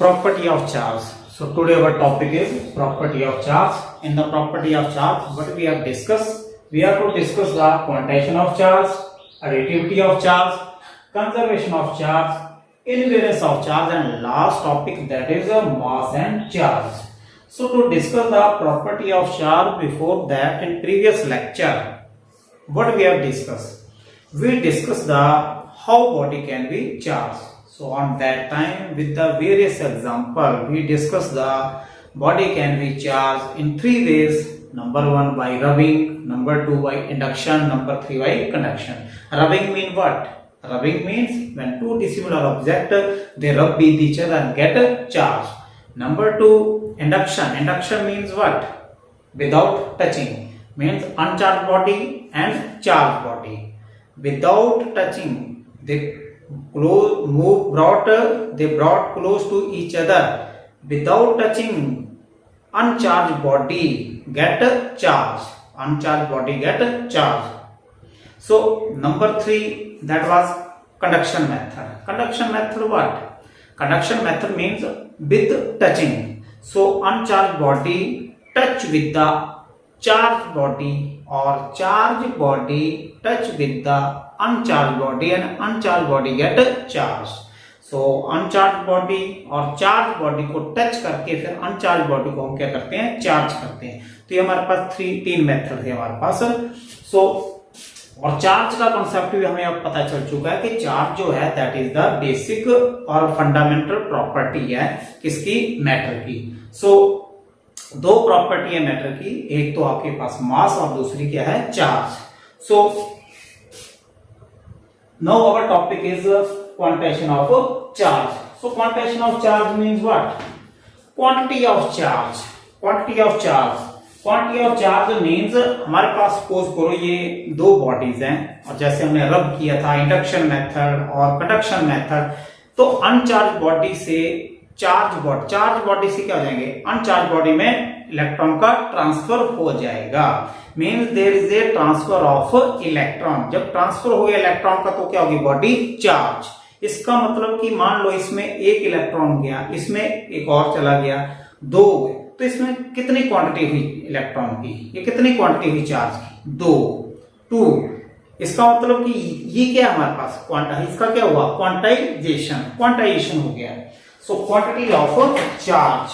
property of charge. So today our topic is property of charge. In the property of charge, what we have discussed, we have to discuss the quantization of charge, additivity of charge, conservation of charge, invariance of charge, and last topic, that is mass and charge. So to discuss the property of charge, before that in previous lecture, what we have discussed, we discussed the how body can be charged. So on that time, with the various example, we discussed the body can be charged in three ways. Number one, by rubbing. Number two, by induction. Number three, by conduction. Rubbing means what? Rubbing means when two dissimilar objects they rub with each other and get a charge. Number two, induction. Induction means what? Without touching. Means uncharged body and charged body. Without touching, they brought close to each other. Without touching, uncharged body get charge. Uncharged body get charge. So number three, that was conduction method. Conduction method what? Conduction method means with touching. So uncharged body touch with the charged body, or charged body touch with the uncharged body, and uncharged body get charged. So uncharged body और charge body को touch करके फिर uncharged body को हम क्या करते हैं, charge करते हैं. तो ये हमारे पास तीन मेथड है हमारे पास. सो और चार्ज का कॉन्सेप्ट भी हमें अब पता चल चुका है कि चार्ज जो है दैट इज द बेसिक और फंडामेंटल प्रॉपर्टी है किसकी, मैटर की. सो दो प्रॉपर्टी है मैटर की, एक तो आपके पास मास और दूसरी क्या है, charge. So now our topic is quantization of charge. So quantization of charge means what? Quantity of charge. Quantity of charge. Quantity of charge means हमारे पास सपोज करो ये दो बॉडीज हैं और जैसे हमने रब किया था इंडक्शन मेथड और कंडक्शन मेथड, तो अनचार्ज बॉडी से चार्ज बॉडी से क्या हो जाएंगे, अनचार्ज बॉडी में इलेक्ट्रॉन का ट्रांसफर हो जाएगा. Means there is a transfer of electron. जब ट्रांसफर हो गया इलेक्ट्रॉन का तो क्या होगी, बॉडी चार्ज. इसका मतलब कि मान लो इसमें एक इलेक्ट्रॉन गया, इसमें एक और चला गया, दो गए, तो इसमें कितनी क्वांटिटी हुई इलेक्ट्रॉन की, ये कितनी क्वांटिटी हुई चार्ज की, दो, टू. इसका मतलब कि ये क्या हमारे पास क्वांटा, इसका क्या हुआ, क्वांटाइजेशन हो गया. So quantity of charge.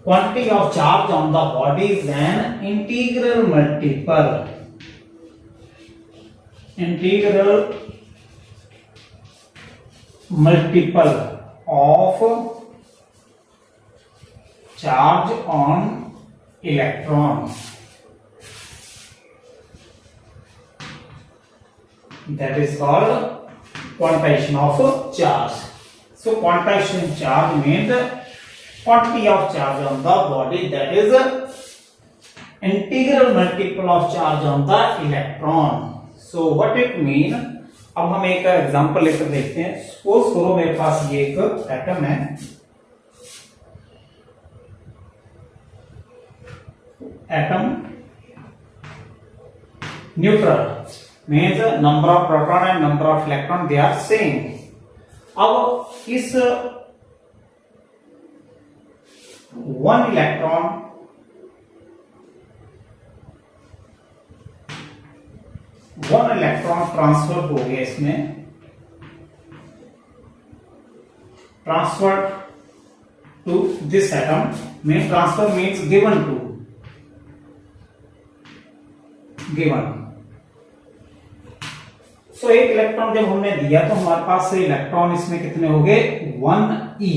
Quantity of charge on the body is an integral multiple of charge on electron. That is called quantization of charge. So quantization charge means quantity of charge on the body, that is integral multiple of charge on the electron. So what it mean, अब हम एक example लेकर देखते हैं. Suppose करो मेरे पास ये एक एटम है, atom neutral means number of proton and number of electron they are same. अब इस वन इलेक्ट्रॉन ट्रांसफर हो गया, इसमें transfer to this atom. Mean transfer means given. So एक इलेक्ट्रॉन जब हमने दिया तो हमारे पास से इलेक्ट्रॉन इसमें कितने हो गए, 1e.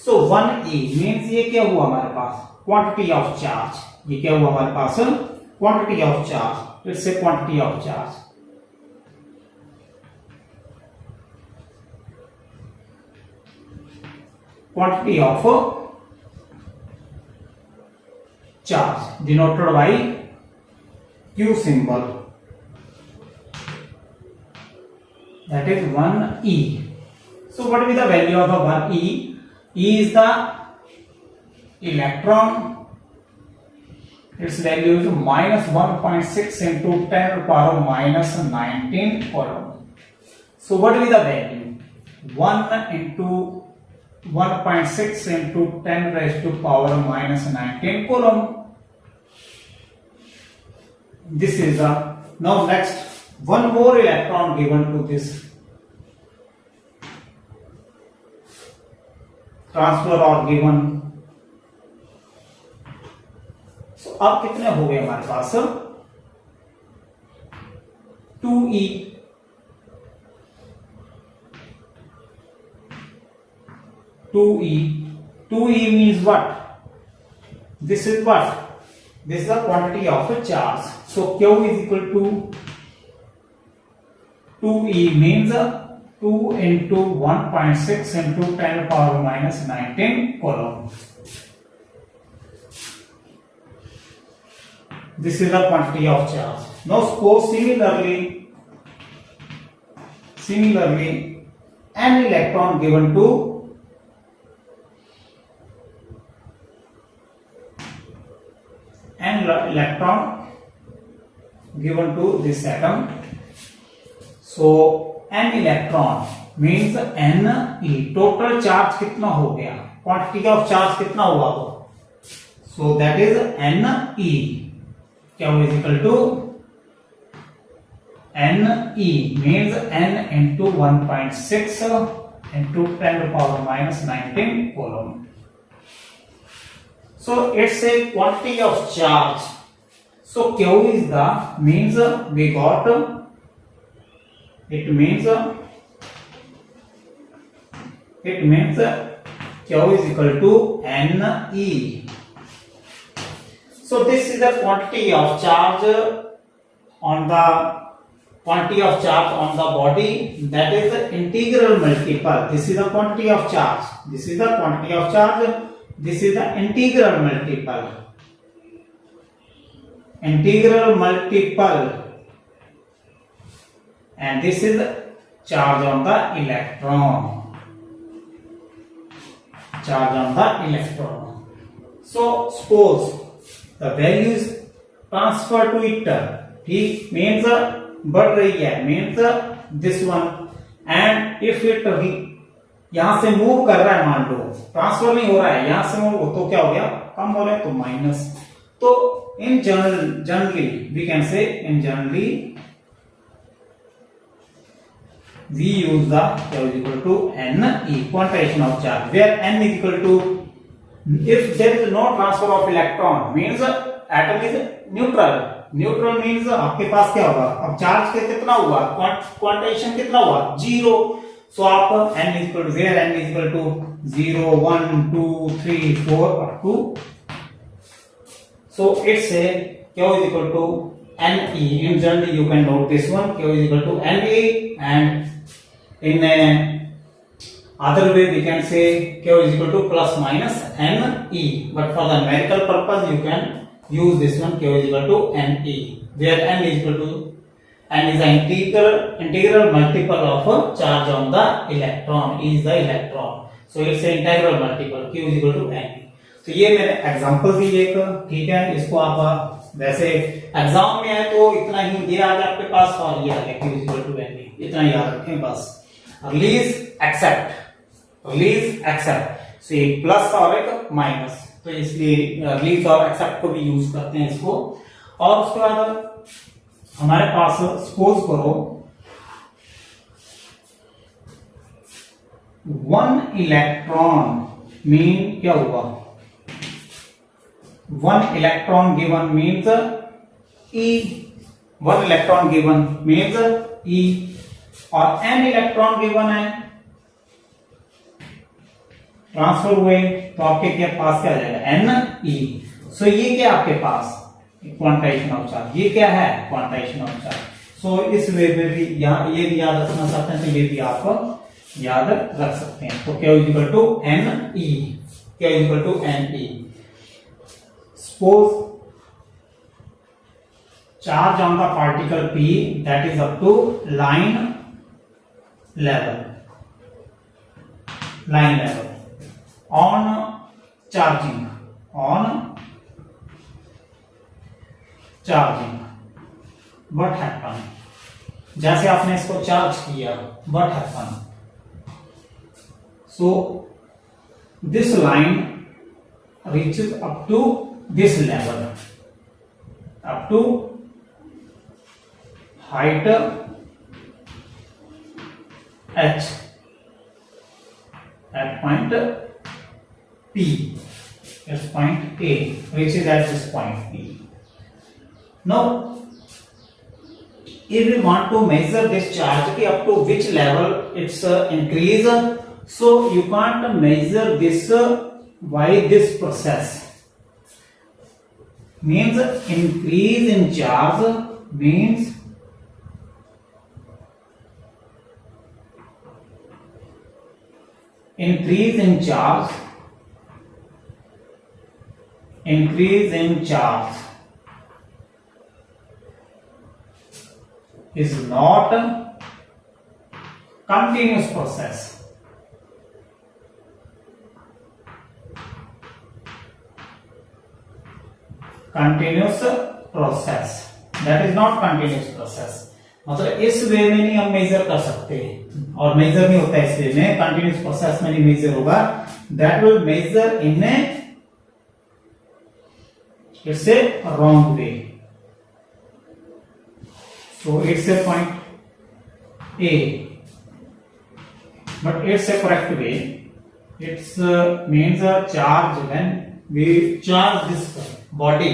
सो 1e मीन्स ये क्या हुआ हमारे पास, क्वांटिटी ऑफ चार्ज. ये क्या हुआ हमारे पास, quantity of charge. It's a quantity of charge. Quantity of charge denoted by Q symbol, that is 1e. So what will be the value of the 1e? E is the electron, its value is minus 1.6 into 10 power minus 19 coulomb. So what will be the value? 1 into 1.6 into 10 raised to power minus 19 coulomb. This is the, now next, one more electron given to this transfer or given. So अब कितने हो गए हमारे पास? 2e. 2e means what? This is what? This is the quantity of a charge. So Q is equal to 2e means 2 into 1.6 into 10 power minus 19 coulomb. This is the quantity of charge. Now suppose similarly an electron given to this atom. So n electron means Ne. Total charge कितना हो गया? Quantity of charge कितना हुआ वो? So that is Ne. Q is equal to Ne means n into 1.6 into 10 to power minus 19 coulomb. So it's a quantity of charge. So Q is the means we got, it means Q is equal to Ne. So this is the quantity of charge on the body, that is the integral multiple. This is the quantity of charge. This is the quantity of charge. This is the integral multiple. Integral multiple. And this is the charge on the electron. Charge on the electron. So suppose the value is transferred to iter. ठीक means बढ़ रही है, means this one, and if it यहां से move कर रहा है, मान लो ट्रांसफर नहीं हो रहा है, यहां से मूव तो क्या हो गया? कम हो रहा है तो माइनस. तो in generally we can say, in generally we use the Q is equal to Ne, quantization of charge, where n is equal to, if there is no transfer of electron means atom is neutral. Neutral means आपके पास क्या होगा? अब charge के कितना हुआ? Quantization कितना हुआ? 0. So आप n is equal to, where n is equal to 0 1 2 3 4 up to, so it's a Q is equal to Ne. In general you can note this one, Q is equal to Ne, and in other way we can say Q is equal to plus minus Ne, but for the numerical purpose you can use this one, Q is equal to Ne, where n is equal to, n is the integral multiple of charge on the electron, is the electron, so it's an integral multiple, Q is equal to Ne. तो ये मेरे example भी एक, ठीक है, इसको आप वैसे एग्जाम में है तो इतना ही, ये आ गया आपके पास और ये आ गया Q is equal to Ne, इतना याद रखें बस. रिलीज एक्सेप्ट, सो एक प्लस और एक माइनस, तो इसलिए रिलीज और एक्सेप्ट को भी यूज करते हैं इसको. और उसके बाद हमारे पास सपोज करो 1 इलेक्ट्रॉन मीन क्या हुआ? 1 electron given means E. 1 electron given means E, और n इलेक्ट्रॉन गिवन है, ट्रांसफर हुए, तो आपके क्या पास क्या आ जाएगा? Ne. सो ये क्या आपके पास? Quantization of charge. ये क्या है? Quantization of charge. सो इस वे में भी यहाँ ये भी याद रखना चाहते हैं तो ये भी आप याद रख सकते हैं. तो Q is equal to Ne. Q is equal to Ne. Suppose charge on the particle P that is up to line level on charging what happen, जैसे आपने इसको चार्ज किया what happen, so this line reaches up to this level, up to height h at point P, it's point A, reaches at this point P. Now if we want to measure this charge up to which level it's increase, so you can't measure this by this process, means increase in charge means increase in charge is not continuous process. That is not continuous process. मतलब इस वे में नहीं हम major कर सकते, और major नहीं होता इस वे में, कंटिन्यूस प्रोसेस में नहीं मेजर होगा. That will measure in it's a wrong way. So it's a point A, but it's a correct way. It's means a charge when we charge this body,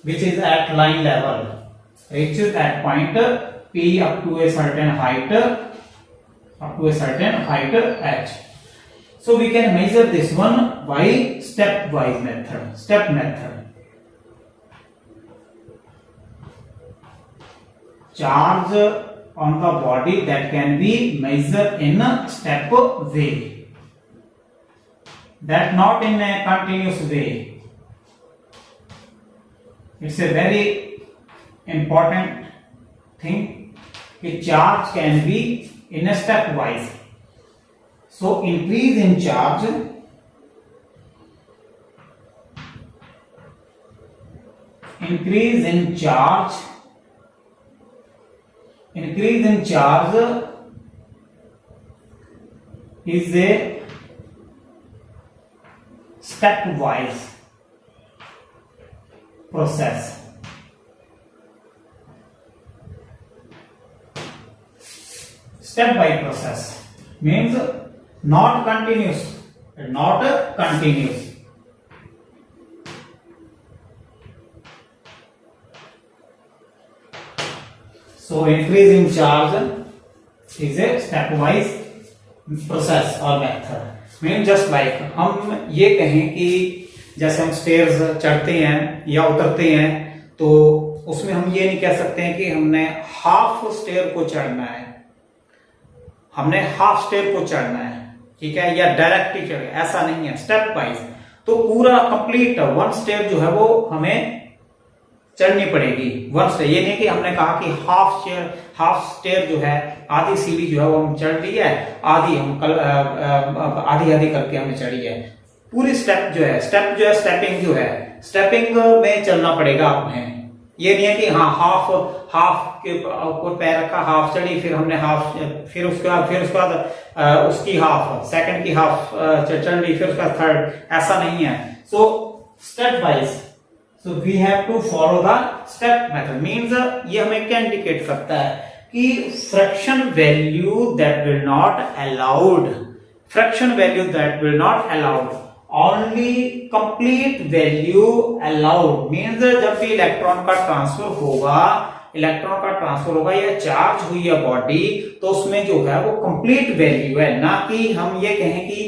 which is at line level, reaches at point P up to a certain height h. So we can measure this one by step method. Charge on the body that can be measured in a step way, that not in a continuous way. It's a very important thing. A charge can be in a stepwise. So increase in charge is a stepwise process. Step-wise process means not continuous. So increase in charge is a stepwise process or method. Mean just like हम ये कहें कि जैसे हम stairs चढ़ते हैं या उतरते हैं, तो उसमें हम ये नहीं कह सकते हैं कि हमने हाफ स्टेयर को चढ़ना है, ठीक है, या डायरेक्ट ही चढ़े, ऐसा नहीं है. स्टेप वाइज तो पूरा कंप्लीट वन स्टेयर जो है वो हमें चढ़नी पड़ेगी. वन स्टेयर, ये नहीं कि हमने कहा कि हाफ स्टेयर जो है, आधी सीढ़ी जो है वो हम चढ़ ली है, आधी करके हमने चढ़ी है. पूरी स्टेपिंग में चलना पड़ेगा आपने. ये नहीं है कि हाँ हाफ के ऊपर पैर रखा, हाफ चढ़ी, फिर हमने हाफ, फिर उसके बाद उसकी हाफ, सेकंड की हाफ चढ़ ली, फिर उसका थर्ड, ऐसा नहीं है. So stepwise, so we have to follow the step method. Means ये हमें क्या इंडिकेट करता है कि fraction value that will not allowed, only complete value allowed. Means जब भी इलेक्ट्रॉन का ट्रांसफर होगा या चार्ज हुई है बॉडी, तो उसमें जो है वो कंप्लीट वैल्यू है, ना कि हम ये कहें कि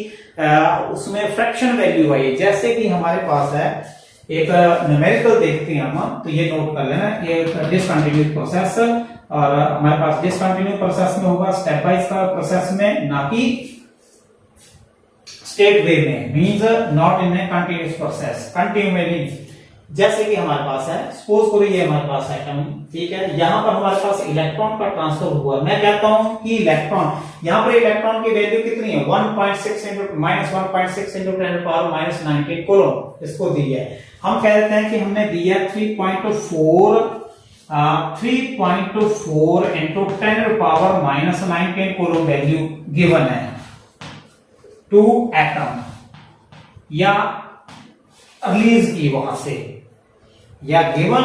उसमें फ्रैक्शन वैल्यू है. जैसे कि हमारे पास है एक न्यूमेरिकल देखते हैं हम, तो ये नोट कर लेना, ये डिसकंटिन्यूस प्रोसेस, और हमारे पास डिसकंटिन्यूस प्रोसेस में होगा, स्टेप वाइज का प्रोसेस में, ना कि स्टेट वे में. Means not in a continuous process. Continuously जैसे कि हमारे पास है, सपोज करो ये हमारे पास एटम, ठीक है, यहाँ पर हमारे पास इलेक्ट्रॉन का ट्रांसफर हुआ। मैं कहता हूं कि इलेक्ट्रॉन, यहाँ पर इलेक्ट्रॉन की वैल्यू कितनी है, 1.6 into minus 1.6 into 10 power minus 19 coulomb इसको दी है। हम कह देते हैं कि हमने दिया 3.4 इंटू 10 पावर माइनस 19 कोलोन वैल्यू गिवन है टू एटम, या रिलीज की वहां से, या गिवन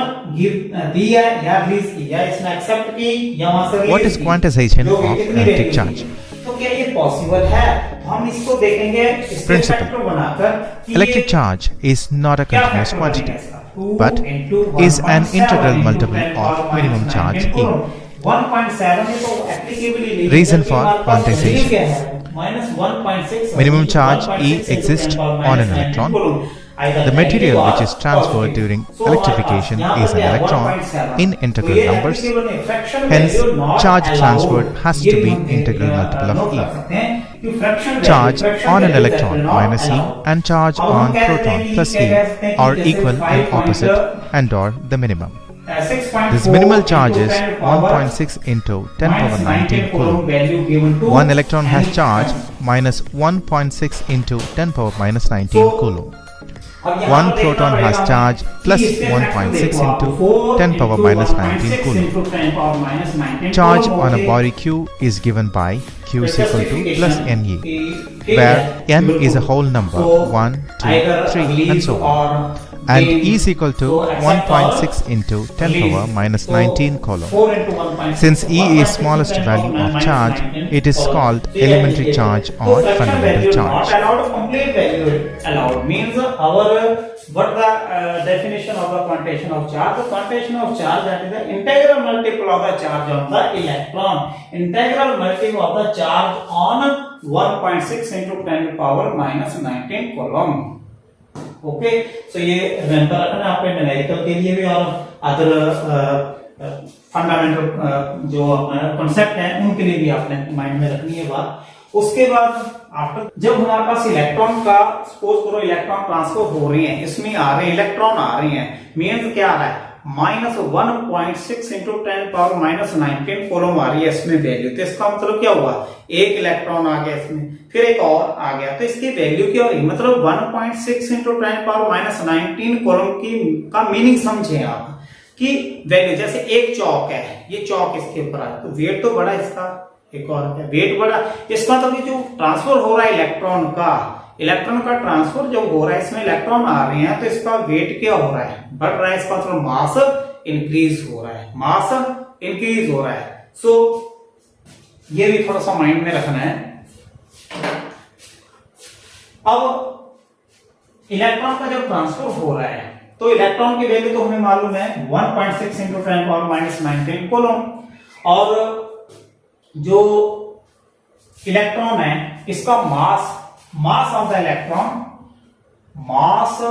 दिया या रिलीज की, या इसने एक्सेप्ट की या वहां से रिलीज की। What is quantization of electric charge? तो क्या ये पॉसिबल है? हम इसको देखेंगे Principle. बनाकर। Electric charge is not a continuous quantity, but is an integral multiple of minimum charge E. 1.7 है तो applicably Reason for quantization. क्या है? -1.6 Minimum charge E exists on an electron. The material which is transferred during electrification is an electron in integral numbers. Hence, charge transferred has to be integral multiple of E. Charge on an electron minus E and charge on proton plus E are equal and opposite and or the minimum. This minimal charge is 1.6 into 10 power 19 coulomb. One electron has charge minus 1.6 into 10 power minus 19 coulomb. One proton has charge plus 1.6 into 10 power minus 19 coulomb. Charge on a body Q is given by Q is equal to plus NE, where N is a whole number 1, 2, 3 and so on. And E is equal to 1.6 into 10 power minus 19 coulomb. Since E is smallest value of charge, it is called elementary charge or fundamental charge. Complete value allowed means our what the definition of the quantitation of charge? The quantitation of charge, that is the integral multiple of the charge of the electron. Integral multiple of the charge on 1.6 into 10 power minus 19 coulomb. Okay, सो ये remember रखना है आपके numerical के लिए भी और other fundamental जो concept हैं उनके लिए भी आपने माइंड में रखनी है बात। उसके बाद आफ्टर जब हमारे पास इलेक्ट्रॉन का, सपोज करो इलेक्ट्रॉन ट्रांसफर हो रही है, इसमें आ रहे इलेक्ट्रॉन आ रही हैं, मींस क्या आ रहा है, minus 1.6 into 10 power minus 19 coulomb आ रही है इसमें वैल्यू। तो इसका मतलब क्या हुआ, एक इलेक्ट्रॉन आ गया इसमें, फिर एक और आ गया, तो इसकी वैल्यू क्या होगी, मतलब 1.6 इंटू 10 पावर माइनस 19 कोलम की का मीनिंग समझे आप कि वैल्यू, जैसे एक चौक है, ये चौक इसके ऊपर है तो वेट तो बड़ा इसका, एक और है वेट बड़ा, इसका मतलब जो ट्रांसफर हो रहा है इलेक्ट्रॉन का ट्रांसफर जब हो रहा है, इसमें इलेक्ट्रॉन आ रहे हैं तो इसका वेट क्या हो रहा है, बढ़ रहा है, इसका मतलब मास इंक्रीज हो रहा है, मास इंक्रीज हो रहा है। सो ये भी थोड़ा सा माइंड में रखना है। अब इलेक्ट्रॉन का जब ट्रांसफर हो रहा है तो इलेक्ट्रॉन की वैल्यू तो हमें मालूम है 1.6 इंटू 10 पावर माइनस 19 कोलम, और जो इलेक्ट्रॉन है इसका मास of the electron, mass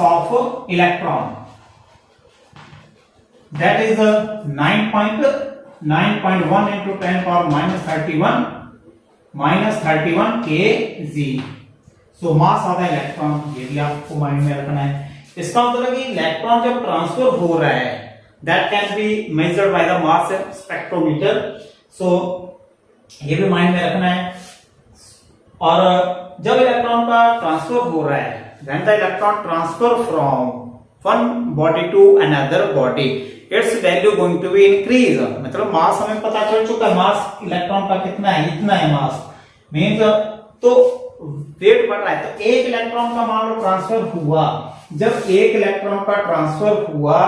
of electron that is 9.1 into 10 power minus 31 kg. So mass of the electron, ये भी आपको माइंड में रखना है। इसका मतलब कि इलेक्ट्रॉन जब ट्रांसफर हो रहा है that can be measured by the mass spectrometer. So ये भी माइंड में रखना है। और जब इलेक्ट्रॉन का ट्रांसफर हो रहा है, when the electron transfer from one body to another body, its value going to be increase. मतलब मास हमें पता चल चुका है, मास इलेक्ट्रॉन का कितना है, इतना है मास, मीन्स तो वेट बढ़ रहा है। तो एक इलेक्ट्रॉन का मान लो ट्रांसफर हुआ, जब एक इलेक्ट्रॉन का ट्रांसफर हुआ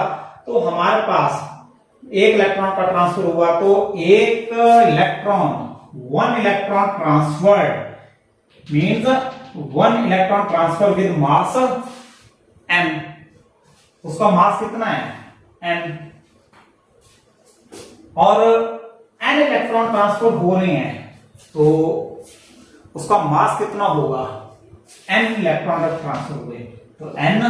तो हमारे पास एक इलेक्ट्रॉन का ट्रांसफर हुआ तो एक electron, one electron transferred means one electron transfer with mass m, उसका मास कितना है m, और n इलेक्ट्रॉन ट्रांसफर हो रहे हैं तो उसका मास कितना होगा, n इलेक्ट्रॉन ट्रांसफर हुए तो n।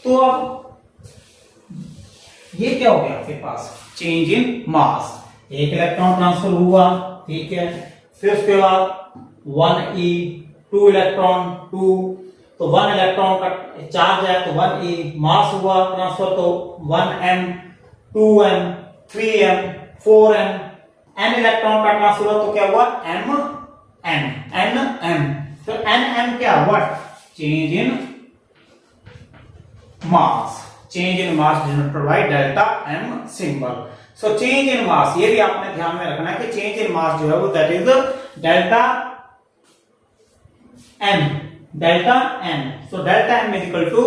तो अब ये क्या हो गया आपके पास, चेंज इन मास, एक इलेक्ट्रॉन ट्रांसफर हुआ, ठीक है, फिर उसके बाद 1e 2 इलेक्ट्रॉन 2, तो 1 इलेक्ट्रॉन का चार्ज है तो 1e, मास हुआ ट्रांसफर तो 1m, 2m, 3m, 4m, n electron का ट्रांसफर हुआ तो क्या हुआ nm। तो nm क्या हुआ, change in mass, change in mass denoted by delta m symbol. So change in mass, ये भी आपने ध्यान में रखना है कि चेंज इन मास जो है वो that is delta m, delta m। So delta m is equal to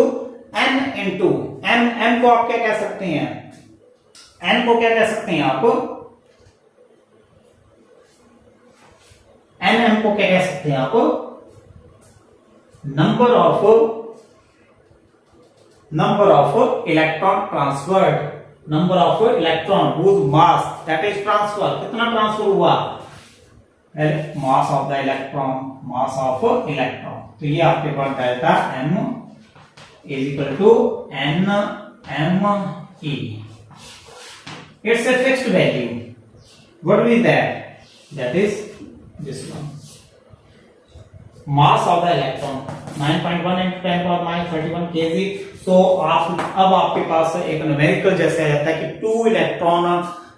n into m को आप क्या कह सकते हैं, n को क्या कह सकते हैं आप, nm को क्या कह सकते हैं आप, number of electron transferred, number of electron whose mass that is transfer, कितना ट्रांसफर हुआ, mass of the electron, mass of electron. तो ये आपके पास delta m is equal to nme, it's a fixed value. What is that? That is this one. Mass of the electron 9.1 into 10 power minus 31 kg. So अब आपके पास एक numerical जैसे आ जाता है कि 2 इलेक्ट्रॉन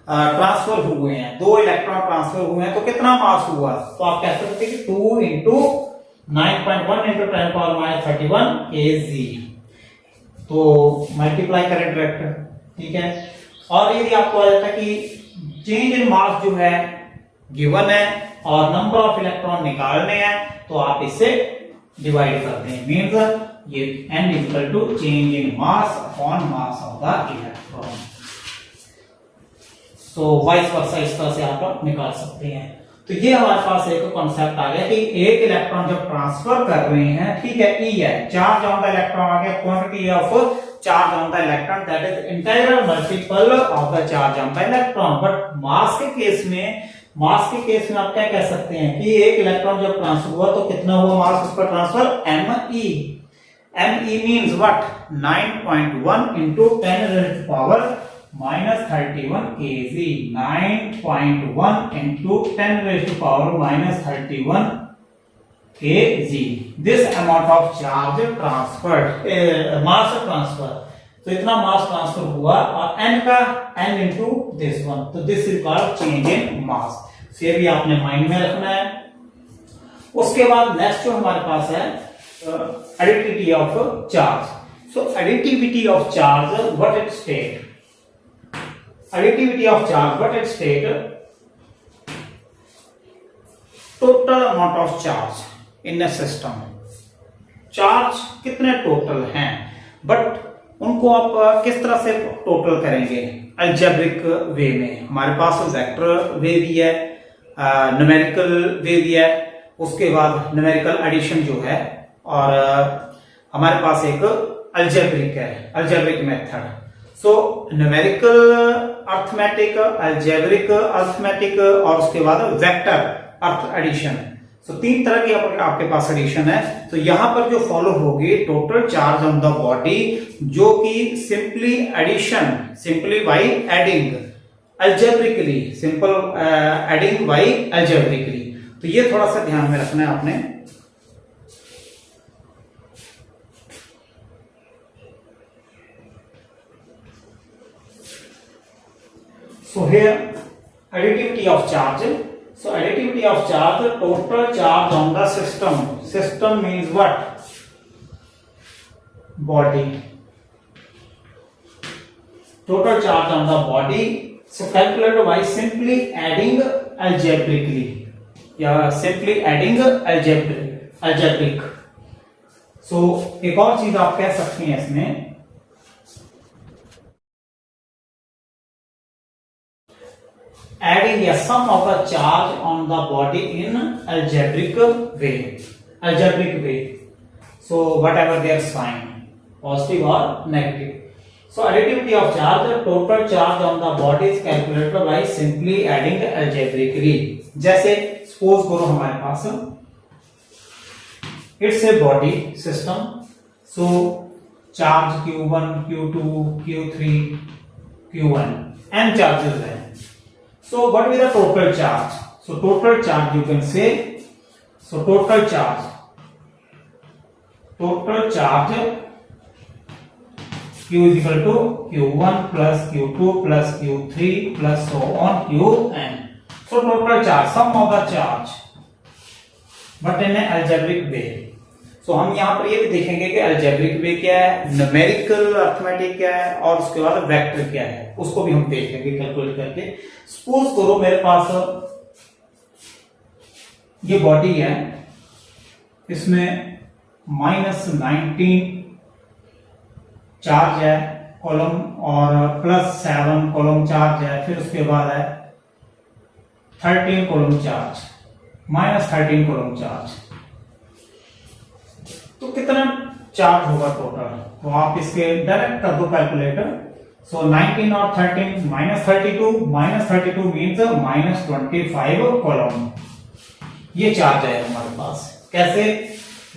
ट्रांसफर हुए हैं, 2 इलेक्ट्रॉन ट्रांसफर हुए हैं तो कितना मास हुआ, तो आप कह सकते हैं कि 2 into 9.1 into 10 power minus 31 kg। तो मल्टीप्लाई करें डायरेक्ट, ठीक है। और यदि आपको आ जाता है कि चेंज इन मास जो है गिवन है और नंबर ऑफ इलेक्ट्रॉन निकालने हैं तो आप इसे डिवाइड करते हैं, मींस ये n equal to change in mass upon mass of the electron. So vice versa इस तरह से आप निकाल सकते हैं। तो ये हमारे पास एक कॉन्सेप्ट आ गया कि एक इलेक्ट्रॉन जब ट्रांसफर कर रहे हैं, ठीक है, E है, चार्ज ऑन द इलेक्ट्रॉन आ गया, quantity of charge on the electron that is integral multiple of the charge on the electron. But mass के केस में आप क्या कह सकते हैं कि एक इलेक्ट्रॉन जब ट्रांसफर हुआ तो कितना हुआ मास उसका transfer, me। me means what, 9.1 into 10 raised to power minus 31 kg, 9.1 into 10 raised to power minus 31 kg, this amount of charge transferred, mass transfer। तो इतना मास ट्रांसफर हुआ और n का n into this one, तो this is called change in mass. ये भी आपने mind में रखना है। उसके बाद नेक्स्ट जो हमारे पास है additivity of charge. So additivity of charge what it state, additivity of charge what it state, total amount of charge in a system, charge कितने टोटल हैं, बट उनको आप किस तरह से टोटल करेंगे, अलजेब्रिक वे में। हमारे पास वेक्टर वे भी है, न्यूमेरिकल वे भी है, उसके बाद न्यूमेरिकल एडिशन जो है, और हमारे पास एक अलजेब्रिक है, algebraic method. So numerical arithmetic, algebraic arithmetic, और उसके बाद वेक्टर अर्थ एडिशन। सो 3 तरह की आपके पास एडिशन है। तो यहां पर जो फॉलो होगी total charge on the body, जो कि simply addition, simply by adding algebraically, simple adding by algebraically. तो ये थोड़ा सा ध्यान में रखना है आपने। So here additivity of charge. So additivity of charge, total charge on the system. System means what? Body. Total charge on the body. So calculated by simply adding algebraically. Yeah, simply adding algebraic. So एक और चीज आप कह सकते हैं इसमें, adding a sum of the charge on the body in algebraic way. So whatever their sign, positive or negative. So additivity of charge, total charge on the body is calculated by simply adding algebraically. जैसे suppose करो हमारे पास it's a body system, so charge Q1, Q2, Q3, Q1, n charges हैं. So what will be the total charge? So total charge you can say, so total charge total charge Q is equal to Q1 plus Q2 plus Q3 plus so on Qn. So total charge, sum of the charge, but in an algebraic way. So हम यहाँ पर ये भी देखेंगे कि algebraic way क्या है, numerical arithmetic क्या है और उसके बाद वेक्टर क्या है, उसको भी हम देखेंगे कैलकुलेट करके. सपोज करो मेरे पास ये बॉडी है, इसमें -19 चार्ज है कॉलम और +7 कॉलम चार्ज है, फिर उसके बाद है 13 कॉलम चार्ज, -13 कॉलम चार्ज. तो कितना चार्ज होगा टोटल, तो आप इसके डायरेक्ट कर दो कैलकुलेटर. सो 19 और 13 -32 मीन्स -25 कॉलम. ये चार्ज है हमारे पास. कैसे?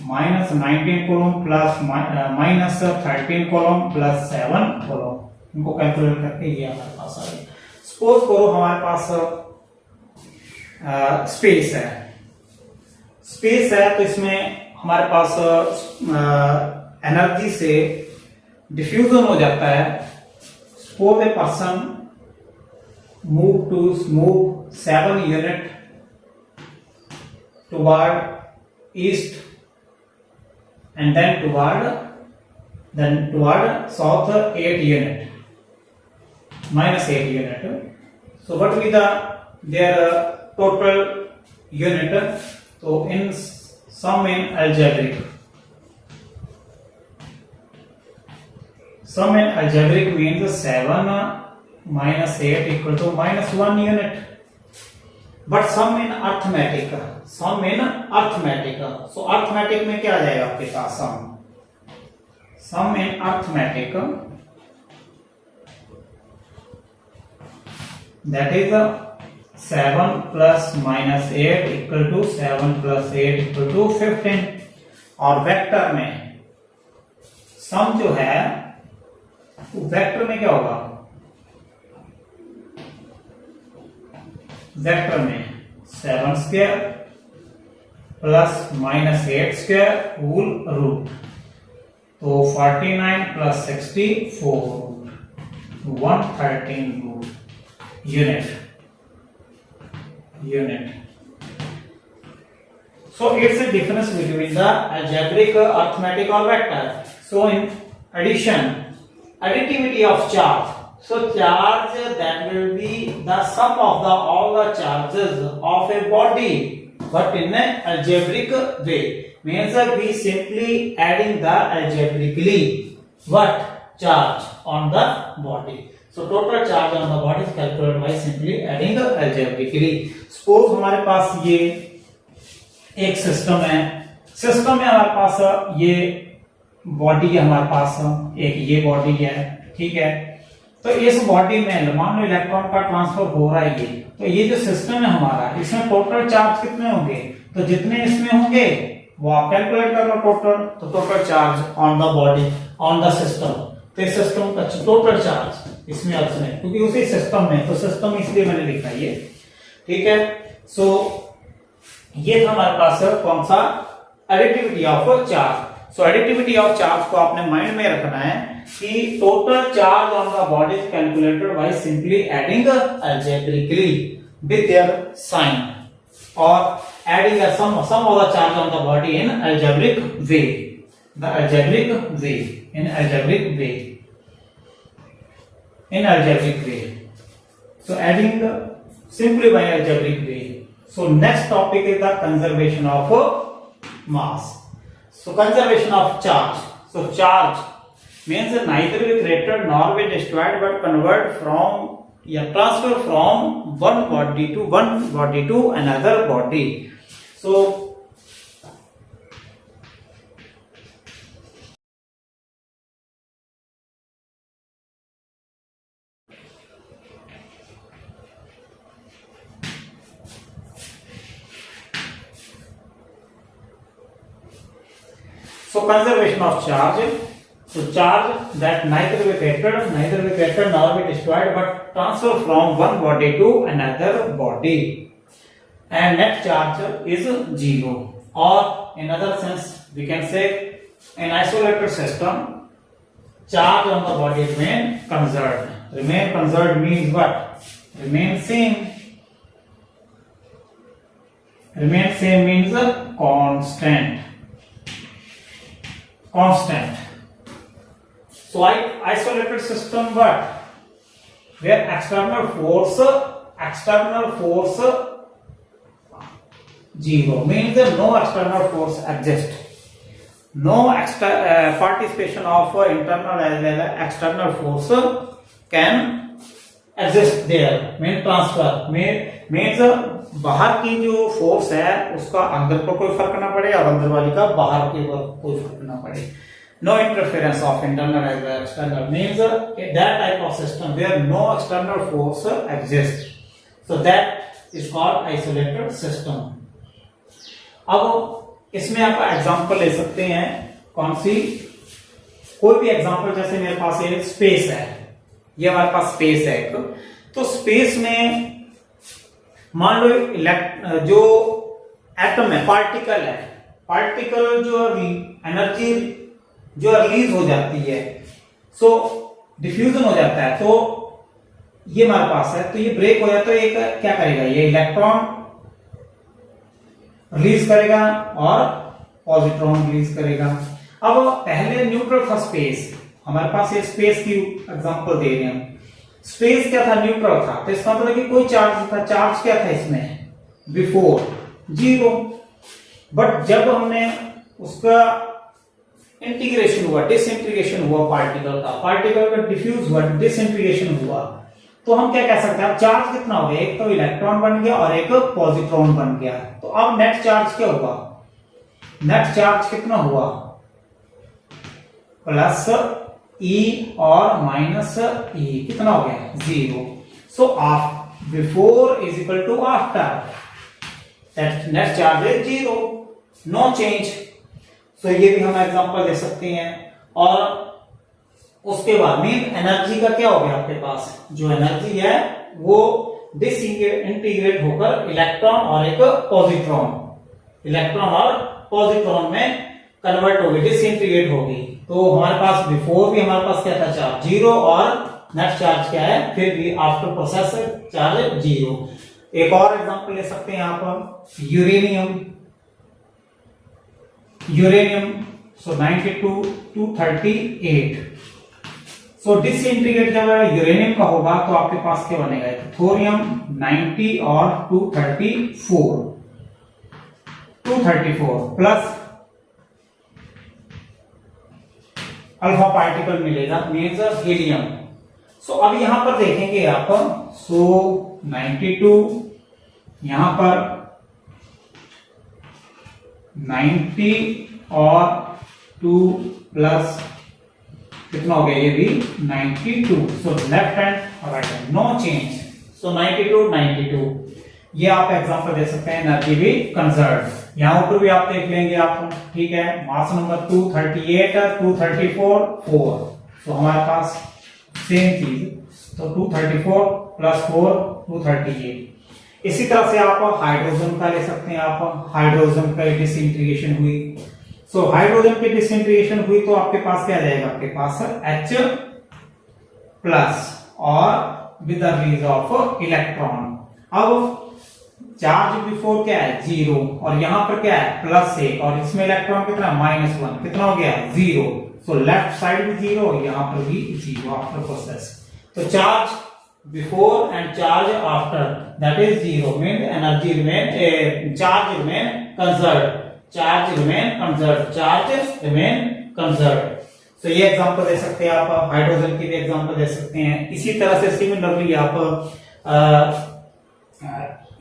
-19 column plus -13 column plus 7 column, इनको कैलकुलेट करके ये हमारे पास आ गया. सपोज करो हमारे पास स्पेस है. स्पेस है तो इसमें हमारे पास एनर्जी से डिफ्यूजन हो जाता है. Suppose a person move 7 unit toward east and then toward south 8 unit, -8 unit. So what will be their total unit? So in sum in algebraic means 7 minus 8 equal to -1 unit. But sum in arithmetic, so arithmetic में क्या आ जाएगा आपके पास? Sum in arithmetic that is 7 plus -8 equal to 7 plus 8 equal to 15. और vector में सम जो है वेक्टर में क्या होगा? वेक्टर में 7 square plus -8 square whole root, तो 49 plus 64 root 113 root unit. So it's a difference between the algebraic, arithmetic or vector. So in addition, additivity of charge. So charge that will be the sum of all the charges of a body, but in an algebraic way. Means that we simply adding the algebraically what charge on the body. So total charge on the body is calculated by simply adding the algebraically. Suppose हमारे पास ये एक system है. System में हमारे पास ये body है, हमारे पास एक ये बॉडी है, ठीक है. तो इस बॉडी में मान लो इलेक्ट्रॉन का ट्रांसफर हो रहा है ये, तो ये जो सिस्टम है हमारा, इसमें टोटल चार्ज कितने होंगे? तो जितने इसमें होंगे वो आप कैलकुलेट कर लो टोटल. तो total charge on the body on the system, तो इस सिस्टम का टोटल चार्ज इसमें अर्थ में, क्योंकि उसी सिस्टम में, तो सिस्टम इसलिए मैंने लिखा ये, ठीक है. सो ये था हमारे पास कौन सा? Additivity of charge. So additivity of charge को आपने माइंड में रखना है कि total charge on the body is calculated by simply adding algebraically with their sign or adding a sum of the charge on the body in algebraic way. The algebraic way, in algebraic way. So adding simply by algebraic way. So next topic is the conservation of mass. So conservation of charge. So charge means neither be created nor be destroyed, but convert from transfer from one body to another body. So conservation of charge. So charge that neither be created nor be destroyed, but transfer from one body to another body, and net charge is 0. Or in other sense we can say in isolated system, charge on the body remain conserved. Remain conserved means what? Remain same. Remain same means constant. Constant. So isolated system what? Where external force zero means no external force exists. No participation of internal as well as external force can exist there. Mean transfer means बाहर की जो force है उसका अंदर पर कोई फर्क ना पड़े और अंदर वाली का बाहर के पर कोई फर्क ना पड़े. No interference of internal as well as external means that type of system where no external force exists. So that is called isolated system. अब इसमें आप एग्जांपल ले सकते हैं. कौन सी? कोई भी एग्जांपल. जैसे मेरे पास एक स्पेस है, ये हमारे पास स्पेस है एक. तो स्पेस में मान लो जो एटम है, पार्टिकल है, पार्टिकल जो एनर्जी जो रिलीज हो जाती है, सो डिफ्यूजन हो जाता है, तो ये हमारे पास है, तो ये ब्रेक हो जाता है. ये क्या करेगा? ये इलेक्ट्रॉन रिलीज करेगा और पॉजिट्रॉन रिलीज करेगा. अब पहले न्यूट्रल था स्पेस, हमारे पास ये स्पेस की एग्जांपल दे रहे हैं. स्पेस क्या था? न्यूट्रल था. तो इसका मतलब कि कोई चार्ज था. चार्ज क्या था इसमें? Before zero. बट जब हमने उसका इंटीग्रेशन हुआ, डिसइंटीग्रेशन हुआ पार्टिकल का, पार्टिकल का डिफ्यूज हुआ, डिसइंटीग्रेशन हुआ, तो हम क्या कह सकते हैं? अब चार्ज कितना हो गया? एक तो इलेक्ट्रॉन बन गया और एक पॉजिट्रॉन बन गया. तो अब नेट चार्ज क्या हुआ? नेट चार्ज कितना हुआ? प्लस ई और माइनस ई. कितना हो गया? Zero. So before is equal to after. Net charge है जीरो, नो चेंज. सो ये भी हम एग्जांपल दे सकते हैं. और उसके बाद मीन एनर्जी का क्या हो गया? आपके पास जो एनर्जी है वो डिसइंटीग्रेट होकर इलेक्ट्रॉन और एक पॉजिट्रॉन, इलेक्ट्रॉन और पॉजिट्रॉन में कन्वर्ट होगी, डिसइंटीग्रेट होगी. तो हमारे पास बिफोर भी हमारे पास क्या था? Charge zero. और नेट चार्ज क्या है? फिर भी आफ्टर प्रोसेस चार्ज जीरो. एक और एग्जांपल ले सकते हैं यहां पर. यूरेनियम. सो 92 238. सो डिसइंटीग्रेट जब यूरेनियम का होगा तो आपके पास क्या बनेगा? थोरियम 90 और 234 प्लस अल्फा पार्टिकल मिलेगा, मीन्स हीलियम. सो अब यहां पर देखेंगे आप. सो 92 यहां पर 90 और 2 प्लस कितना हो गया? ये भी 92. सो लेफ्ट हैंड और राइट हैंड, नो चेंज. सो 92. ये आप एग्जांपल दे सकते हैं. एनर्जी भी कंजर्व. यहां ऊपर भी आप देख लेंगे आप. ठीक है. Mass number 238 234 4. सो हमारे पास सेम चीज. तो 234 प्लस 4 238. इसी तरह से आप हाइड्रोजन का ले सकते हैं. आप हाइड्रोजन का डिसइंटीग्रेशन हुई. सो हाइड्रोजन की डिसइंटीग्रेशन हुई तो आपके पास क्या जाएगा? आपके पास H प्लस और with the release of electron. अब चार्ज बिफोर क्या है? जीरो. और यहां पर क्या है? प्लस 1. और इसमें इलेक्ट्रॉन कितना? -1. कितना हो गया? जीरो. सो लेफ्ट साइड भी जीरो, यहां पर भी जीरो आफ्टर प्रोसेस. तो charge before and charge after, that is zero. Mean energy remain, charge remain conserved. Charge remain conserved. So ये एग्जांपल दे सकते हैं आप. हाइड्रोजन की भी एग्जांपल दे सकते हैं. इसी तरह से सिमिलरली आप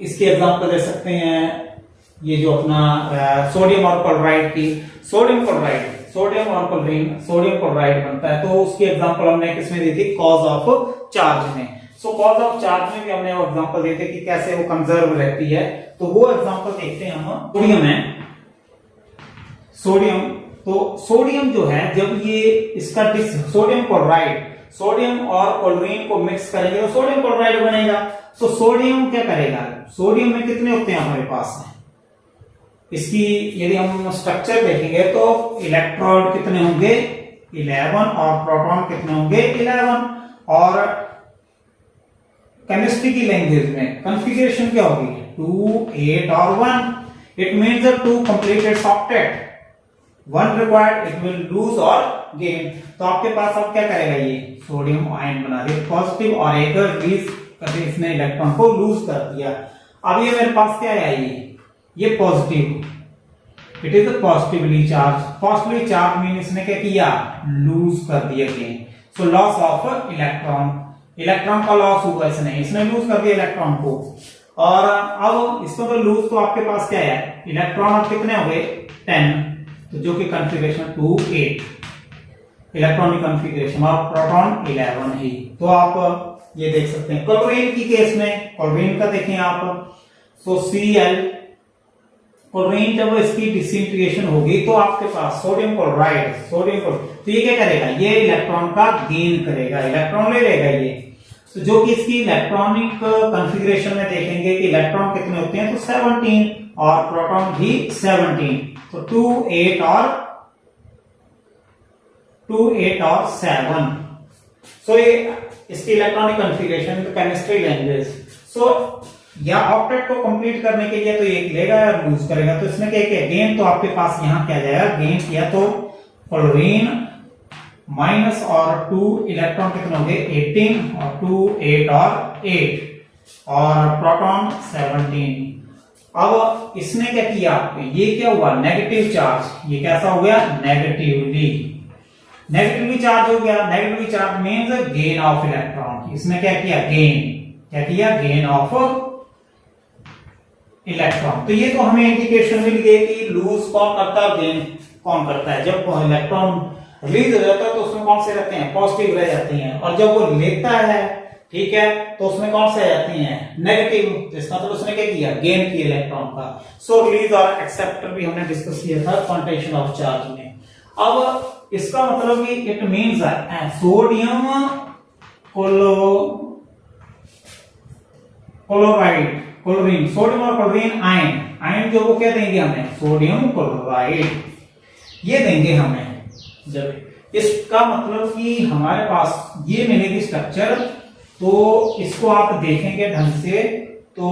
इसकी एग्जांपल दे सकते हैं. ये जो अपना सोडियम और क्लोराइड की, सोडियम और क्लोराइड बनता है. तो उसकी एग्जांपल हमने किसमें दी थी? कॉज ऑफ चार्ज में. सो कॉज ऑफ चार्ज में भी हमने वो एग्जांपल दी थी कि कैसे वो कंजर्व रहती है. तो वो एग्जांपल देखते हैं हम. सोडियम है, सोडियम. तो सोडियम जो है, जब ये इसका सोडियम क्लोराइड, सोडियम और क्लोरीन को मिक्स करेंगे तो सोडियम क्लोराइड बनेगा. तो सोडियम क्या करेगा? सोडियम में कितने होते हैं हमारे पास? इसकी यदि हम स्ट्रक्चर देखेंगे तो इलेक्ट्रॉन कितने होंगे 11 और प्रोटॉन कितने होंगे 11 और केमिस्ट्री की लैंग्वेज में कॉन्फ़िगरेशन क्या होगी 2 8 और 1 it means the two completed octet one required it will lose और गेन। तो आपके पास अब क्या करेगा ये सोडियम आयन बना दे पॉजिटिव और एक रिलीज करके इसने इलेक्ट्रॉन को लूज कर दिया। अब ये मेरे पास क्या है ये positive it is a positively charge mean इसने क्या किया लूज कर दिया gain. So loss of electron का लॉस हुआ इसने लूज कर दिया इलेक्ट्रॉन को। और अब इसको तो लूज तो आपके पास क्या है इलेक्ट्रॉन अब कितने हो गए 10 तो जो कि कॉन्फ़िगरेशन 2 8 इलेक्ट्रॉनिक कॉन्फ़िगरेशन और प्रोटॉन 11 ही। तो आप ये देख सकते हैं क्लोरीन की केस में क्लोरीन का देखें आप तो Cl क्लोरीन जब इसकी डिसइंटीग्रेशन होगी तो आपके पास सोडियम क्लोराइड तो ये क्या करेगा ये इलेक्ट्रॉन का गेन करेगा इलेक्ट्रॉन ले लेगा ये। तो जो कि इसकी इलेक्ट्रॉनिक कॉन्फ़िगरेशन में देखेंगे कि इलेक्ट्रॉन कितने होते हैं तो 17 और प्रोटॉन भी 17 तो 2 8 और 7। सो ये इसकी इलेक्ट्रॉनिक कॉन्फ़िगरेशन केमिस्ट्री लैंग्वेज। सो या ऑक्टेट को कंप्लीट करने के लिए तो एक लेगा और लूज करेगा। तो इसमें क्या किया गेन तो आपके पास यहां क्या जाएगा गेन किया तो क्लोरीन माइनस और 2 इलेक्ट्रॉन कितने हो गए 18 और 2 8 और प्रोटॉन 17। अब इसने क्या किया ये क्या हुआ नेगेटिव चार्ज ये कैसा हो गया नेगेटिवली चार्ज हो गया। Negatively charge means gain of electron. इसने क्या किया गेन ऑफ इलेक्ट्रॉन। तो ये तो हमें इंडिकेशन मिल गई कि लूज कौन करता है गेन कौन करता है। जब इलेक्ट्रॉन रिलीज हो जाता है तो उसमें कौन से रहते हैं पॉजिटिव रह जाती हैं और जब वो लेता है ठीक है तो उसमें कौन से आ जाती हैं नेगेटिव। तो इसका मतलब उसने क्या किया गेन किया इलेक्ट्रॉन का। सो रिलीज और एक्सेप्टर भी हमने डिस्कस किया था क्वांटाइजेशन ऑफ चार्ज में। अब इसका मतलब कि it means sodium chlorine sodium और क्लोरीन आयन जो वो क्या देंगे हमें सोडियम क्लोराइड ये देंगे हमें। जब इसका मतलब कि हमारे पास ये मिलेगी स्ट्रक्चर तो इसको आप देखेंगे ढंग से तो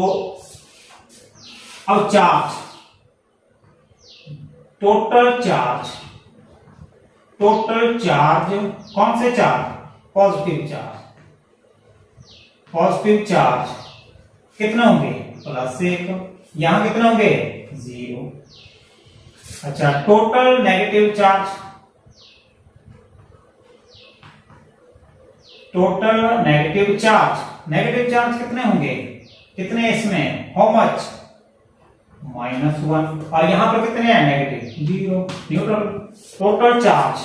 अब चार्ज टोटल चार्ज कौन से चार्ज पॉजिटिव चार्ज कितने होंगे +1 यहां कितने होंगे 0। अच्छा टोटल नेगेटिव चार्ज कितने होंगे कितने इसमें हाउ मच -1 और यहां पर कितने हैं नेगेटिव 0 न्यूट्रल। टोटल चार्ज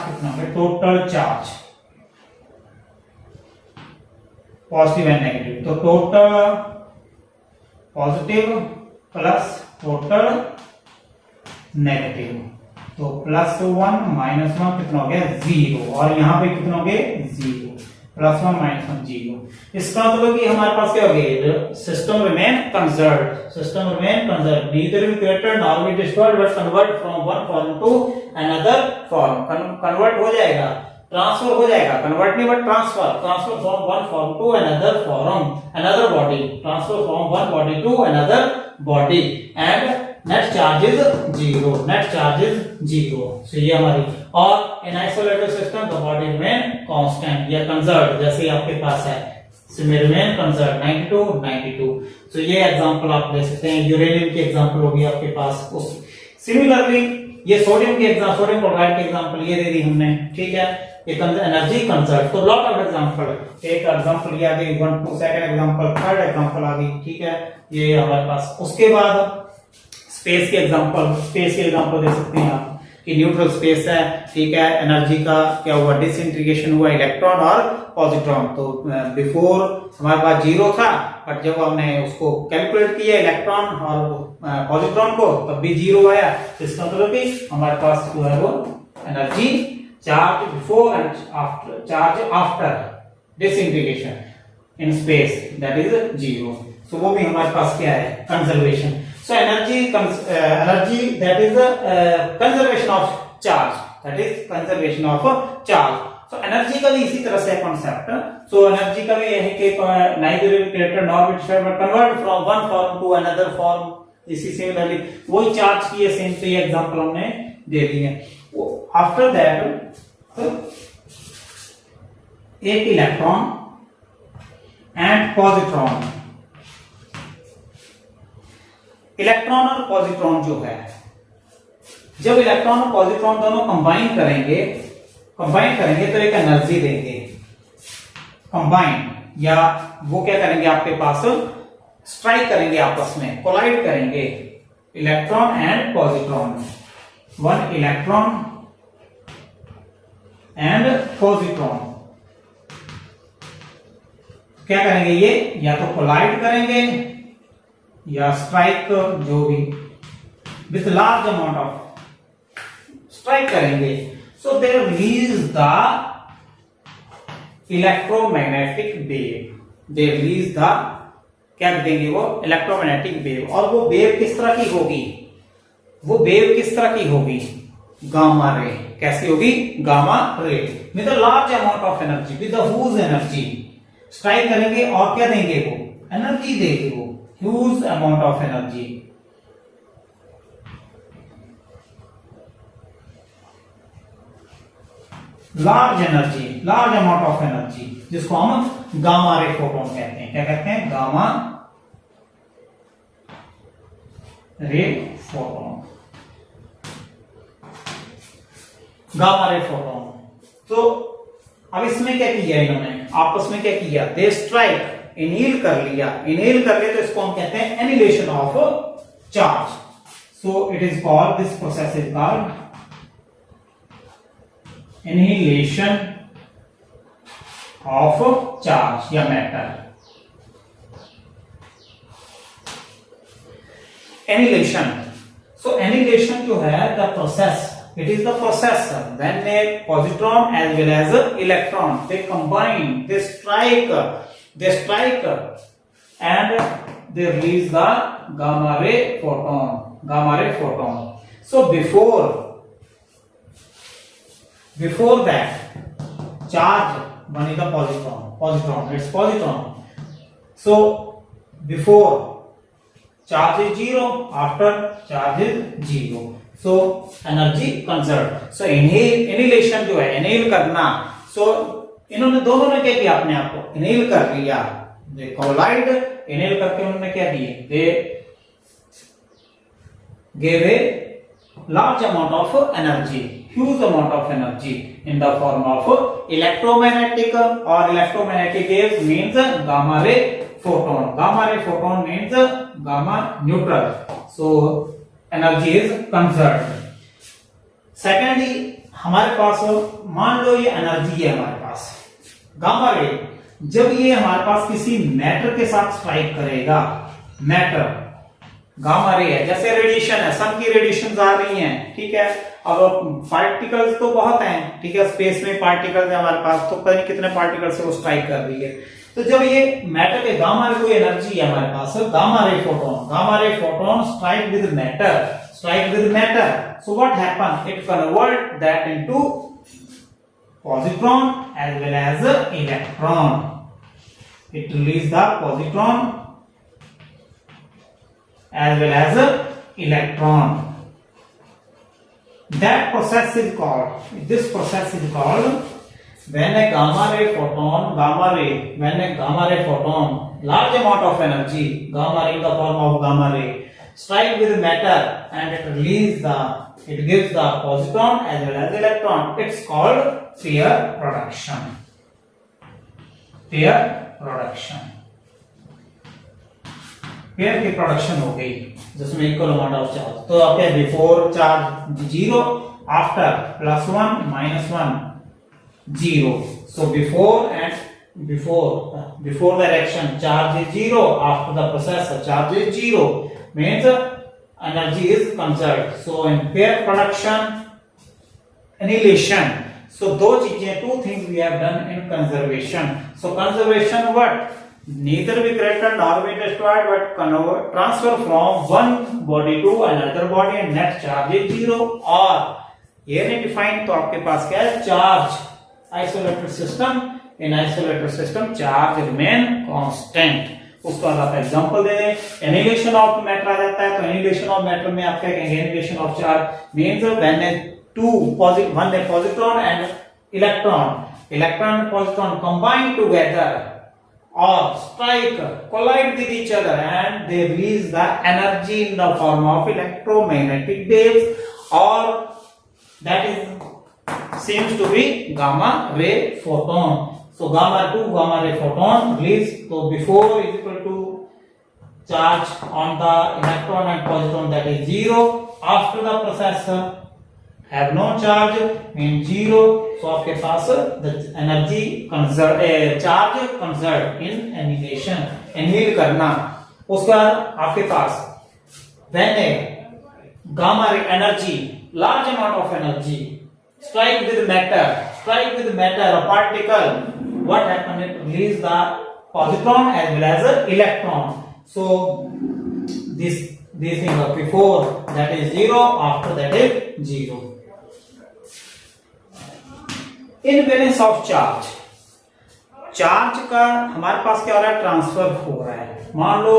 कितना होगा total charge positive and negative तो total positive plus total negative तो +1 -1 कितना हो गया 0 और यहां पे कितना हो गया 0 +1 -1 0। इसका मतलब कि हमारे पास क्या हो गया system remain conserve neither be created nor be destroyed but convert from one form to another form. Convert हो जाएगा ट्रांसफर हो जाएगा कन्वर्ट नहीं but transfer from one form to another body transfer from one body to another body and net charge is 0। So ये हमारी और in isolated system the body remain constant या conserve जैसे आपके पास है रिमेन कंजर्व 92। सो ये example आप ले सकते हैं यूरेनियम की एग्जांपल होगी आपके पास। सिमिलरली ये सोडियम क्लोराइड की एग्जांपल ये दे दी हमने ठीक है एक एनर्जी कंजर्व। तो लॉट ऑफ एग्जांपल एक एग्जांपल ये आ गई 1 2 सेकंड एग्जांपल थर्ड एग्जांपल आ गई ठीक है ये हमारे पास। उसके बाद स्पेस के एग्जांपल दे सकते हैं आप कि न्यूट्रल स्पेस है ठीक है एनर्जी का क्या हुआ डिसइंटीग्रेशन हुआ इलेक्ट्रॉन और पॉजिट्रॉन। तो बिफोर हमारे पास 0 था बट जब हमने उसको कैलकुलेट किया इलेक्ट्रॉन और पॉजिट्रॉन को तब भी 0 आया। इसका मतलब कि हमारे पास जो है वो energy charge before and charge after disintegration in space that is 0. सो वो भी हमारे पास क्या है, conservation. So energy that is conservation of charge, that is conservation of charge. So energy का भी इसी तरह से कॉन्सेप्ट। सो एनर्जी का भी यह है कि neither will created nor will destroyed but convert from one form to another form. इसी सिमिलरली वही चार्ज की ये सेम से एग्जांपल हमने दे दी है। आफ्टर दैट एक इलेक्ट्रॉन एंड पॉजिट्रॉन, इलेक्ट्रॉन और पॉजिट्रॉन जो है, जब इलेक्ट्रॉन और पॉजिट्रॉन दोनों कंबाइन करेंगे तो एक एनर्जी देंगे कंबाइन, या वो क्या करेंगे आपके पास स्ट्राइक करेंगे, आपस में कोलाइड करेंगे, electron and positron, one electron and positron क्या करेंगे, ये या तो कोलाइड करेंगे या स्ट्राइक, जो भी with large amount of strike करेंगे। So they release the electromagnetic wave, they release the, क्या देंगे वो, इलेक्ट्रोमैग्नेटिक वेव। और वो वेव किस तरह की होगी, वो वेव किस तरह की होगी, गामा रे। कैसी होगी, gamma ray with large amount of energy, with huge energy. Strike करेंगे और क्या देंगे, वो एनर्जी देंगे, वो huge amount of energy. Large energy, large amount of energy, जिसको हम गामा रे फोटोन कहते हैं। क्या कहते हैं, gamma ray photon, gamma ray photon. तो अब इसमें क्या किया इन्होंने, आपस में क्या किया, दे स्ट्राइक, इनहेल कर लिया, इनहेल कर लिया तो इसको हम कहते हैं annihilation of charge. So it is called, this process is called annihilation of charge या मैटर। एनिलेशन, सो एनिलेशन जो है the process, it is the process when a positron as well as electron they combine, they strike and they release the gamma ray photon. So before that charge, one is the positron, it's positron. So before charge is 0, after charge is 0. So energy conserve. So inhalation जो है, inhale करना, सो इन्होंने दोनों ने क्या किया, अपने आप को इनहेल कर लिया, दे कोलाइड, इनहेल करके उन्होंने क्या दिए, they gave a large amount of energy, huge amount of energy in the form of electromagnetic, और electromagnetic waves means gamma ray photon, gamma ray photon means gamma neutral. So energy is conserved. Secondly हमारे पास, मान लो ये energy है हमारे पास gamma रे, जब ये हमारे पास किसी मैटर के साथ स्ट्राइक करेगा, मैटर गामा रे है, जैसे रेडिएशन है, सन की रेडिएशन आ रही हैं, ठीक है, अब पार्टिकल्स तो बहुत हैं, ठीक है, स्पेस में पार्टिकल्स है हमारे पास, तो पता नहीं कितने पार्टिकल से वो स्ट्राइक कर रही है। तो जब ये मैटर के गामा रे कोई एनर्जी है हमारे पास, gamma ray photon strike with matter, so what happen, it convert that into positron as well as electron. It release the positron as well as electron. That process is called, this process is called when a gamma ray photon, large amount of energy, gamma ray in the form of gamma ray, strike with matter and it release it gives the positron as well as electron. It's called pair production. Pair की production हो गई जिसमें equal amount of charge. तो आपके before charge 0, after +1 -1 0। So before the reaction charge is 0, after the process charge is 0, means energy is conserved. So in pair production, annihilation, so two things we have done in conservation. So conservation what? neither be created nor be destroyed but transfer from one body to another body and net charge is zero। और ये नहीं define तो आपके पास क्या है, charge isolated system, in isolated system charge remain constant. उसको आप example दे दें, एनिहिलेशन ऑफ मैटर आ जाता है, तो एनिहिलेशन ऑफ मैटर में आप क्या कहेंगे, annihilation of charge means when one positron and electron and positron combine together or strike, collide with each other and they release the energy in the form of electromagnetic waves, or that is seems to be gamma ray photon। So gamma ray photon release, so before is equal to charge on the electron and positron, that is zero। After the process have no charge means zero। so आपके पास the energy conserved, charge conserved in annihilation, annihilate करना। उसके बाद आपके पास when a gamma ray energy, large amount of energy strike with matter a particle, what happen, it release the positron as well as the electron। so this thing before that is zero, after that is zero। Invariance of charge, charge का हमारे पास क्या हो रहा है, transfer हो रहा है। मान लो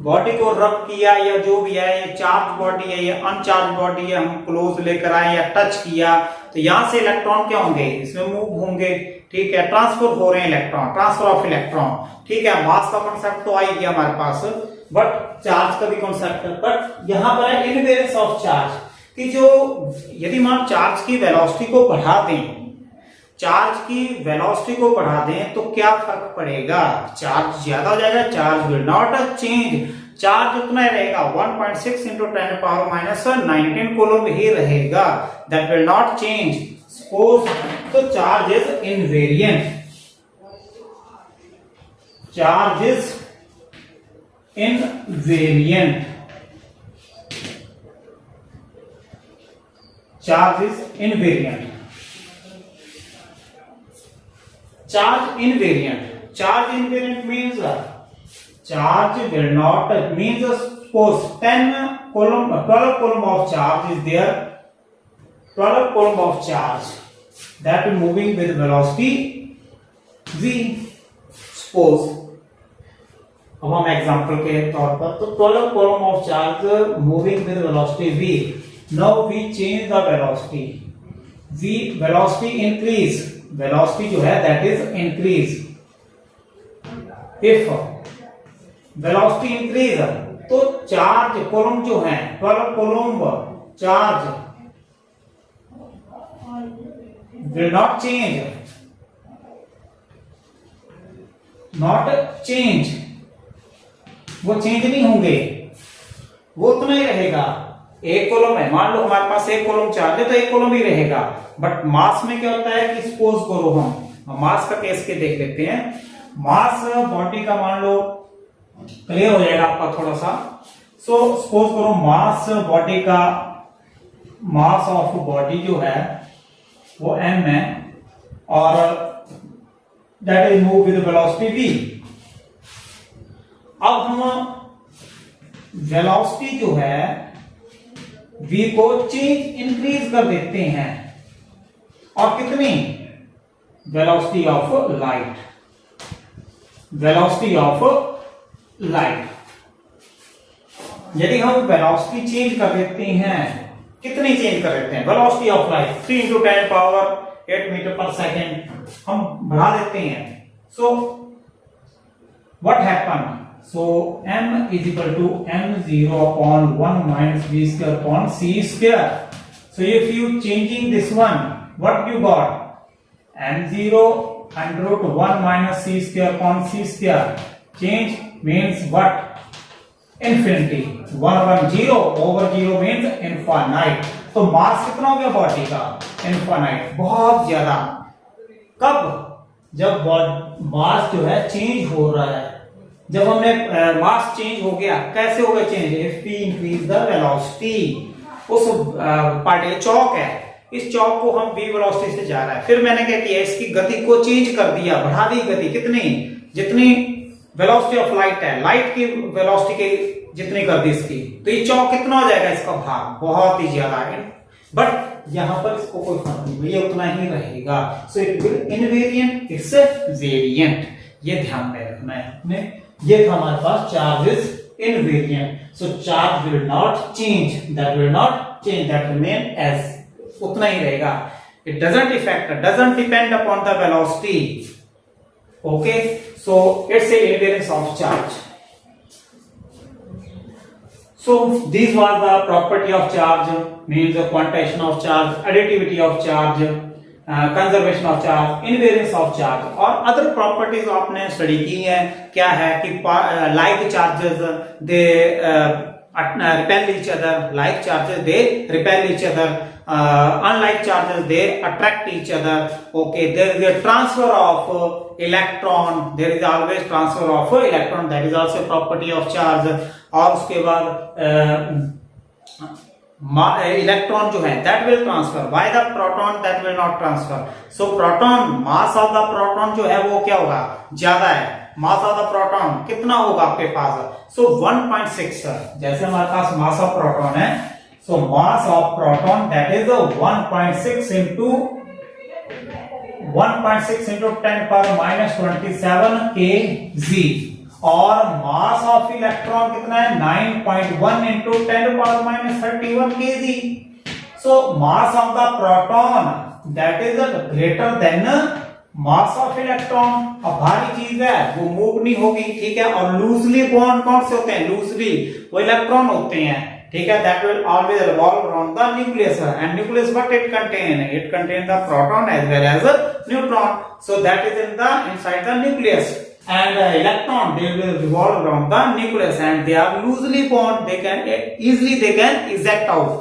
बॉडी को रब किया या जो भी है, ये चार्ज बॉडी है, ये अनचार्ज बॉडी है, हम क्लोज लेकर आए या टच किया, तो यहां से इलेक्ट्रॉन क्या होंगे, इसमें मूव होंगे, ठीक है, ट्रांसफर हो रहे हैं इलेक्ट्रॉन, ट्रांसफर ऑफ इलेक्ट्रॉन, ठीक है। मास का कॉन्सेप्ट तो आ ही गया हमारे पास, बट चार्ज का भी कॉन्सेप्ट है। बट यहां पर है इनवेलेंस ऑफ चार्ज, कि जो यदि मान चार्ज की वेलोसिटी को बढ़ा दें, चार्ज की वेलोसिटी को बढ़ा दें तो क्या फर्क पड़ेगा, चार्ज ज्यादा हो जाएगा, charge will not change, charge उतना ही रहेगा 1.6 into 10⁻⁻19 कूलम ही रहेगा, that will not change. Suppose तो charge is invariant, charge is invariant, charge is invariant, charge invariant means charge will not, means suppose 12 coulomb of charge is there, 12 coulomb of charge that is moving with velocity v। suppose अब हम example के तौर पर, तो 12 coulomb of charge moving with velocity v। Now we change the velocity, velocity increase, velocity जो है that is increase। if velocity increase तो charge coulomb जो है 12 coulomb charge will not change, वो चेंज नहीं होंगे, वो उतना ही रहेगा। एक कॉलम है, मान लो हमारे पास एक कॉलम चार्ज है तो एक कॉलम ही रहेगा, बट मास में क्या होता है कि सपोज करो हम मास का केस के देख लेते हैं। मास बॉडी का मान लो क्लियर हो जाएगा आपका थोड़ा सा। सो सपोज करो मास बॉडी का, मास ऑफ बॉडी जो है वो m है और that is move with velocity v। अब हम वेलोसिटी जो है v को चेंज इंक्रीज कर देते हैं, और कितनी, velocity of light, velocity of light. यदि हम वेलोसिटी चेंज कर देते हैं, कितनी चेंज कर देते हैं, velocity of light 3 into 10⁸ metre पर सेकेंड हम बढ़ा देते हैं। So what happen, so m is equal to m0 upon 1 minus v square upon c square। so if you changing this one, what you got, m0 under root 1 minus c square upon c square, change means what, infinity, 1/0 over 0 means infinite। तो मास कितना हो गया body का, infinite, बहुत ज्यादा। कब, जब मास जो है चेंज हो रहा है, जब हमने मास चेंज हो गया, कैसे होगा change, if we increase the velocity. उस पार्टिकल चौक है, इस चौक को हम v वेलोसिटी से जा रहा है, फिर मैंने क्या किया, इसकी गति को चेंज कर दिया, बढ़ा दी गति, कितनी जितनी वेलोसिटी ऑफ लाइट है, लाइट की वेलोसिटी के जितनी कर दी इसकी, तो ये चौक कितना हो जाएगा, इसका भाग बहुत ही ज्यादा है, बट यहां पर इसको कोई फर्क नहीं, ये उतना ही रहेगा। So it will invariant, it's variant, ये ध्यान में रखना है अपने। ये था हमारे पास charge is invariant, so charge will not change, that will not change, that remain as, उतना ही रहेगा। It doesn't effect, doesn't depend upon the velocity, okay. So it's a invariance of charge. So these were the property of charge, means the quantization of charge, additivity of charge, conservation of charge, invariance of charge, और other properties आपने study की है। क्या है कि like charges they repel each other, like charges they repel each other, unlike charges they attract each other, okay। There is a transfer of electron, there is always transfer of electron, that is also property of charge। और उसके बाद electron जो है that will transfer, by the proton that will not transfer. So proton, mass of the proton जो है वो क्या होगा, ज्यादा है। मास ऑफ द प्रोटॉन कितना होगा आपके पास, सो 1.6, जैसे हमारे पास मास ऑफ प्रोटॉन है, so mass of proton that is 1.6 into 10⁻27 kg, और मास ऑफ इलेक्ट्रॉन कितना है, 9.1 into 10⁻31 kg। So mass of the proton that is greater than mass of electron. अब भारी चीज है वो मूव नहीं होगी, ठीक है। और लूजली बॉन्ड कौन से होते हैं, लूजली वो इलेक्ट्रॉन होते हैं, ठीक है। That will always revolve around the nucleus, and nucleus what it contain the proton as well as neutron, so that is in the inside the nucleus. And electron they will revolve around the nucleus, and they are loosely bound, they can eject out,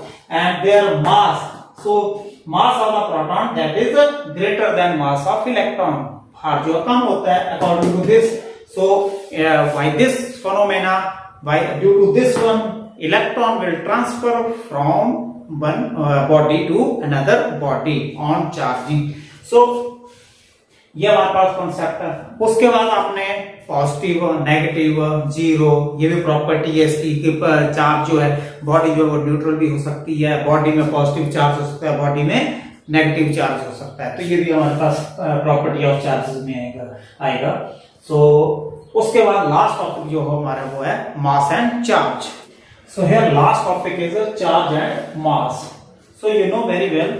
and their mass, so mass of the proton that is greater than mass of electron, भार जो कम होता है according to this। So by this phenomena, due to this one, electron will transfer from one body to another body on charging। So ये हमारे पास concept है। उसके बाद आपने पॉजिटिव, नेगेटिव, जीरो, ये भी प्रॉपर्टी है इसकी कि चार्ज जो है, बॉडी जो है वो न्यूट्रल भी हो सकती है, बॉडी में पॉजिटिव चार्ज हो सकता है, बॉडी में नेगेटिव चार्ज हो सकता है, तो ये भी हमारे पास प्रॉपर्टी ऑफ चार्जेस में आएगा। सो उसके बाद लास्ट टॉपिक जो हमारा वो है mass and charge. So here last topic is charge and mass. So you know very well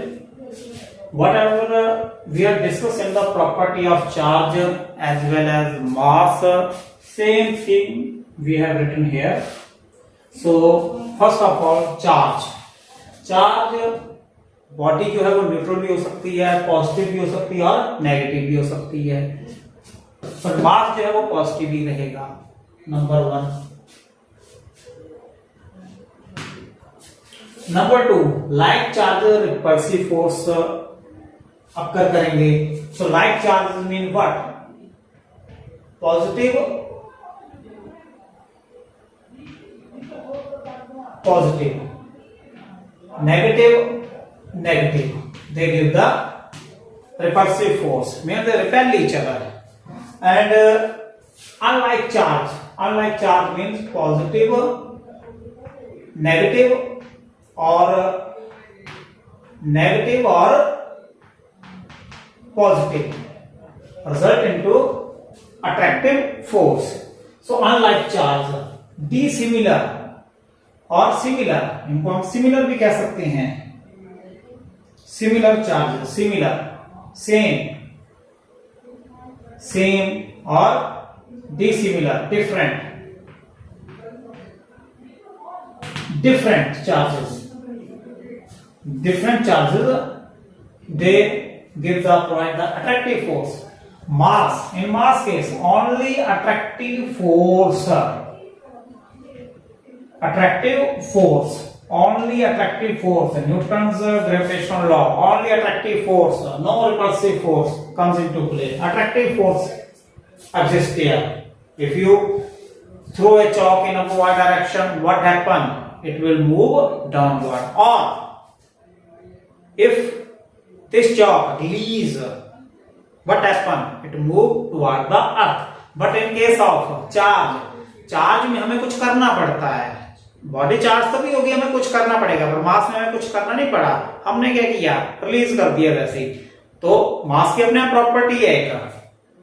whatever we are discussing the property of charge as well as mass, same thing we have written here। so first of all charge body जो है वो neutral भी हो सकती है, positive भी हो सकती है और नेगेटिव भी हो सकती है, पर मास जो है वो पॉजिटिव ही रहेगा, number 1। Number 2, like charge repulsive force occur करेंगे। So like charge mean what, positive negative, they give the repulsive force, means they repel each other। and unlike charge means positive, negative or positive result into attractive force। so unlike charge, dissimilar और similar, इनको हम similar भी कह सकते हैं, similar charge, similar, same और dissimilar, different charges they give the provide the attractive force। mass, in mass case only attractive force, only attractive force, Newton's gravitational law, only attractive force, no repulsive force comes into play। attractive force exists here। if you throw a chalk in upward direction, what happen, it will move downward, or if this chalk release, what happen, it move toward the earth। But in case of charge में हमें कुछ करना पड़ता है। Body charge तो भी होगी, हमें कुछ करना पड़ेगा, पर मास में हमें कुछ करना नहीं पड़ा। हमने क्या किया, रिलीज कर दिया वैसे ही। तो मास की अपने प्रॉपर्टी है एक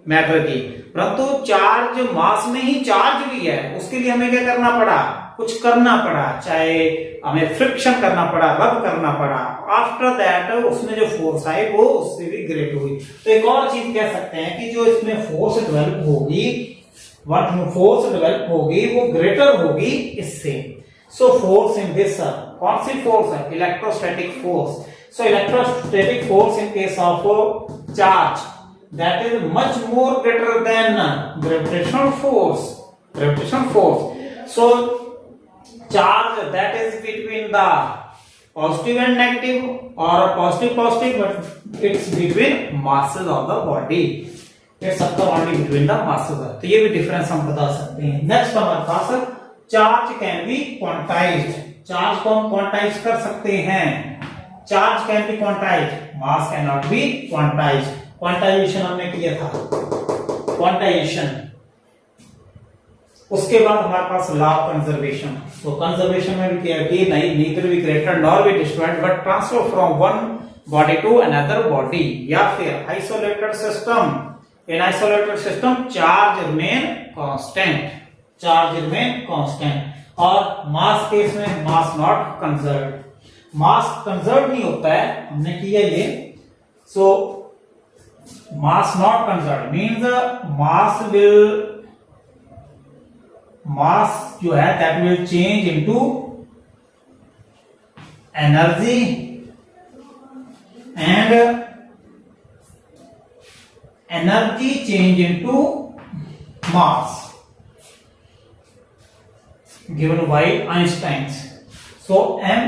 मैटर की, परंतु चार्ज मास में ही चार्ज भी है, उसके लिए हमें क्या करना पड़ा, कुछ करना पड़ा, चाहे हमें फ्रिक्शन करना पड़ा, रब करना पड़ा। आफ्टर दैट उसमें जो फोर्स आई वो उससे भी ग्रेट हुई। तो एक और चीज कह सकते हैं कि जो इसमें फोर्स डेवलप होगी, फोर्स डेवलप होगी वो ग्रेटर होगी इससे। सो फोर्स इन दिस, कौन सी फोर्स है, electrostatic force. So electrostatic force in case of charge that is much more greater than gravitational force. So charge that is between the positive and negative, or positive, but it's between masses of the body. It's only between the masses. तो ये भी difference हम बता सकते हैं। Next हमारे पास charge can be quantized. Charge को हम क्वांटाइज कर सकते हैं। Charge can be quantized, mass can not be quantized. Quantization हमने किया था, क्वांटाइजेशन। उसके बाद हमारे पास लॉ ऑफ कंजर्वेशन। तो कंजर्वेशन में भी किया कि नहीं, neither be created nor be destroyed but transfer from one body to another body. या फिर isolated system, in isolated system charge remain constant, charge remain constant. और मास केस में मास नॉट कंजर्व्ड, मास कंजर्व नहीं होता है, हमने किया ये। सो mass not conserved means mass जो है that will change into energy and energy change into mass given by Einstein's. So m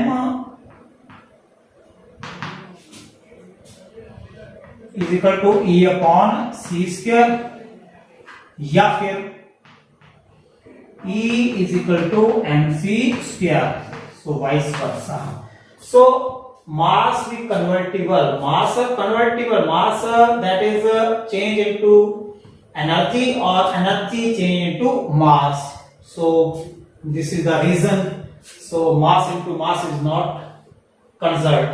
is equal to E upon C square, या फिर E is equal to MC square, so vice versa. So mass भी convertible, mass that is change into energy और energy change into mass. So this is the reason. So mass into mass is not conserved.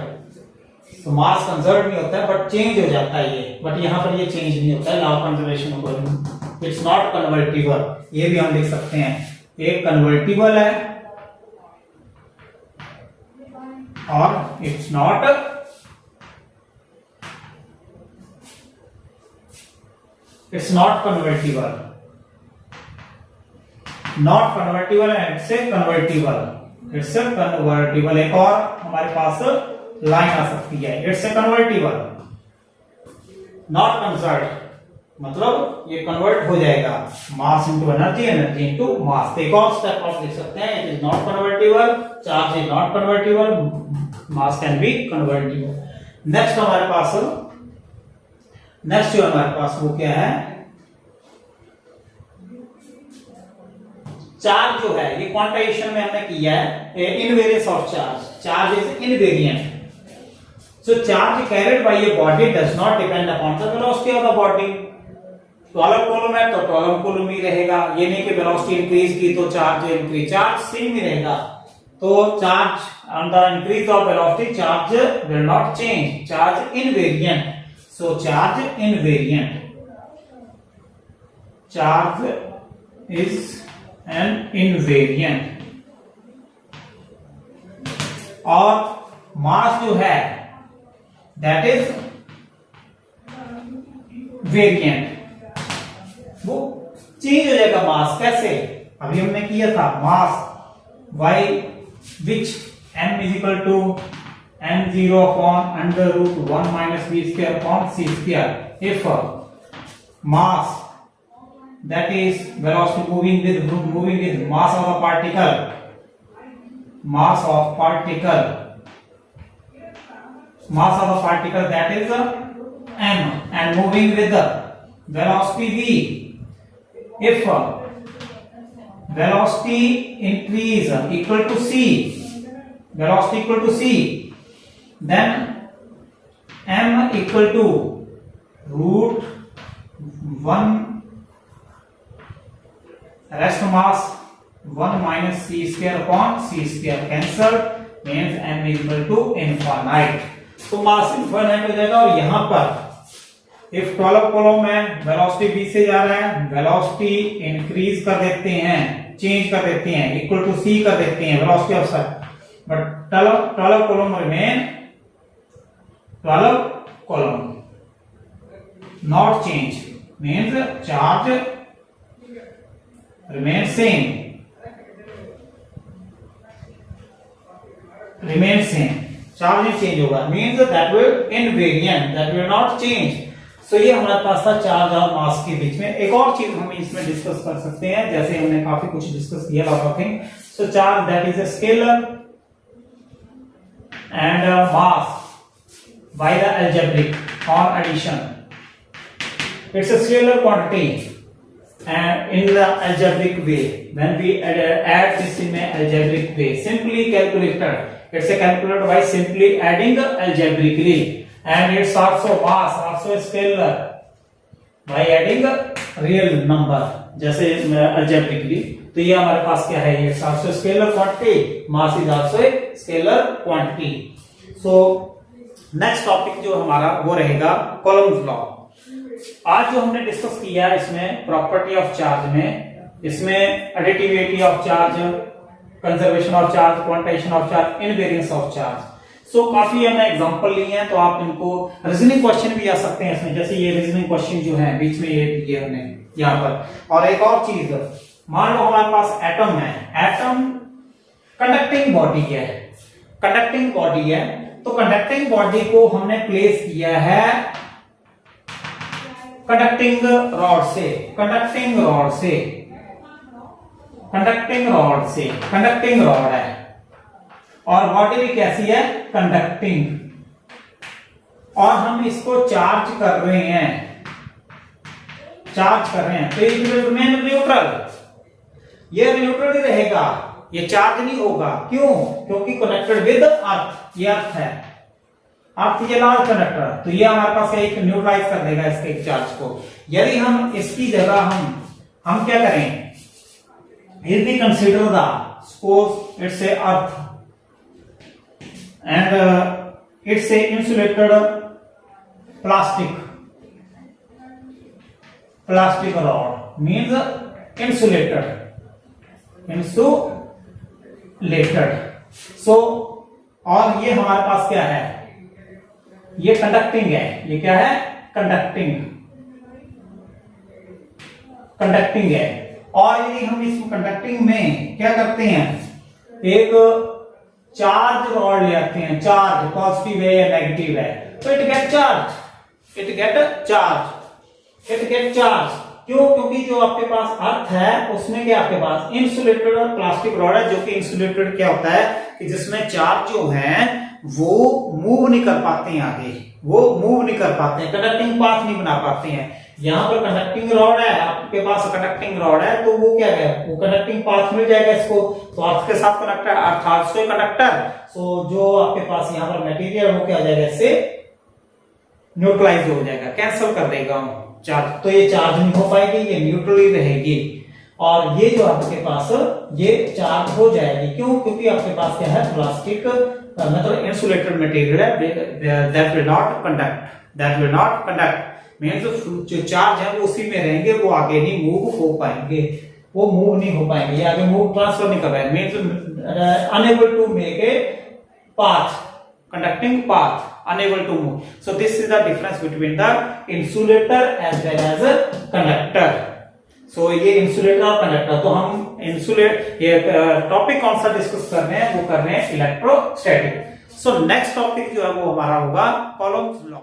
तो mass conserve नहीं होता है but change हो जाता है ये, बट यहां पर ये चेंज नहीं होता है। Law of conservation according it's not convertible, ये भी हम लिख सकते हैं। एक कन्वर्टिबल है और it's not convertible, not convertible and से कन्वर्टिबल, इट्स कन्वर्टिबल। एक और हमारे पास लाइन आ सकती है, it's a convertible, not conserved, मतलब ये कन्वर्ट हो जाएगा mass into energy, energy into mass. एक और स्टेप आप लिख सकते हैं, it is not convertible, charge is not convertible, mass can be convertible. Next हमारे पास, नेक्स्ट जो हमारे पास वो क्या है, चार्ज जो है ये क्वांटाइजेशन में हमने किया है invariance of charge. Charge is invariant. So charge carried by a body does not depend upon the velocity of the body. तो अलग कॉलम है तो अलग कॉलम ही रहेगा, ये नहीं कि वेलोसिटी इंक्रीज की तो चार्ज इंक्रीज, चार्ज सेम ही रहेगा। तो charge on the increase of velocity charge will not change, charge invariant. So charge invariant, charge is an invariant. और मास जो है दैट इज वेरिएंट, वो चेंज हो जाएगा मास। कैसे, अभी हमने किया था मास y which m is equal to m0 upon under root 1 minus v square upon c square if mass that is velocity moving with mass of a particle, mass of a particle that is m and moving with the velocity v, if velocity increase equal to c, velocity equal to c, then m equal to root 1 rest mass 1 minus C square upon C square cancel means m is equal to infinite. तो mass infinite हो जाएगा। और यहां पर if 12 coulomb में velocity b से जा रहा है, वेलोसिटी इंक्रीज कर देते हैं, चेंज कर देते हैं, इक्वल टू c कर देते हैं velocity of sir, but 12 column remain 12 column not change means charge remain same, charge नहीं change होगा means that will invariant, that will not change। so ये हमारे पास था चार्ज और मास के बीच में। एक और चीज हम इसमें डिस्कस कर सकते हैं, जैसे हमने काफी कुछ डिस्कस किया lot of thing. So charge that is a scalar and mass by the algebraic or addition, it's a scalar quantity and in the algebraic way when we add this in a algebraic way simply calculated, it's a calculated by simply adding algebraically, and it's also mass also scalar by adding a real number जैसे algebraically। तो ये हमारे पास क्या है, it's also scalar quantity, mass is also a scalar quantity। so next topic जो हमारा वो रहेगा कॉलम्स लॉ। आज जो हमने डिस्कस किया इसमें प्रॉपर्टी ऑफ चार्ज में, इसमें additivity of charge, conservation of charge, quantization of charge, invariance of charge. So काफी हमने एग्जांपल लिए हैं, तो आप इनको रीजनिंग क्वेश्चन भी आ सकते हैं इसमें, जैसे ये रीजनिंग क्वेश्चन जो है बीच में ये दिए हमने यहाँ पर। और एक और चीज, मान लो हमारे पास एटम है, एटम कंडक्टिंग बॉडी है, कंडक्टिंग बॉडी है, तो कंडक्टिंग बॉडी को हमने प्लेस किया है कंडक्टिंग रॉड से, कंडक्टिंग रॉड से, कंडक्टिंग रॉड से, कंडक्टिंग रॉड है और बॉडी भी कैसी है, कंडक्टिंग, और हम इसको चार्ज कर रहे हैं, चार्ज कर रहे हैं, तो इट विल रिमेन न्यूट्रल, ये न्यूट्रल ही रहेगा, ये चार्ज नहीं होगा। क्यों? क्योंकि कनेक्टेड विद अर्थ, ये अर्थ है, अर्थ ये लार्ज कंडक्टर, तो ये हमारे पास एक न्यूट्रलाइज कर देगा इसके चार्ज को। यदि हम इसकी जगह हम क्या करें, if we consider the suppose it's a earth and it's a insulated plastic rod means insulated, so और ये हमारे पास क्या है, ये कंडक्टिंग है, ये क्या है, कंडक्टिंग है। और यदि हम इस कंडक्टिंग में क्या करते हैं, एक चार्ज रॉड ले आते हैं, चार्ज पॉजिटिव है या नेगेटिव है, तो इट गेट चार्ज। क्यों? क्योंकि जो आपके पास अर्थ है उसमें क्या आपके पास इंसुलेटेड और प्लास्टिक रॉड है, जो कि इंसुलेटेड क्या होता है कि जिसमें चार्ज जो है वो मूव नहीं कर पाते हैं, आगे वो मूव नहीं कर पाते हैं, कंडक्टिंग पाथ नहीं बना पाते हैं। यहाँ पर कंडक्टिंग रॉड है, आपके पास कंडक्टिंग रॉड है, तो वो क्या है, वो कंडक्टिंग पाथ मिल जाएगा इसको, तो अर्थ के साथ कनेक्टर, अर्थ आल्सो कंडक्टर, सो जो आपके पास यहाँ पर मटेरियल वो क्या हो जाएगा, इससे न्यूट्रलाइज हो जाएगा, कैंसिल कर देगा चार्ज, तो ये चार्ज नहीं हो पाएगी, ये न्यूट्रल ही रहेगी, और ये जो आपके पास ये चार्ज हो जाएगी। क्यों? क्योंकि आपके पास क्या है, प्लास्टिक मतलब इंसुलेटेड मटेरियल है, that will not conduct means जो चार्ज है वो उसी में रहेंगे, वो आगे नहीं मूव हो पाएंगे, वो मूव नहीं हो पाएंगे, ये आगे मूव ट्रांसफर नहीं कर पाएंगे, means unable to make a path, conducting path, unable to move. So this is the difference between the insulator as well as a conductor. So ये insulator और conductor, तो हम इंसुलेट ये टॉपिक कौन सा डिस्कस कर रहे हैं, वो कर रहे हैं इलेक्ट्रोस्टैटिक। सो नेक्स्ट टॉपिक जो है वो हमारा होगा कॉलम्स लॉ।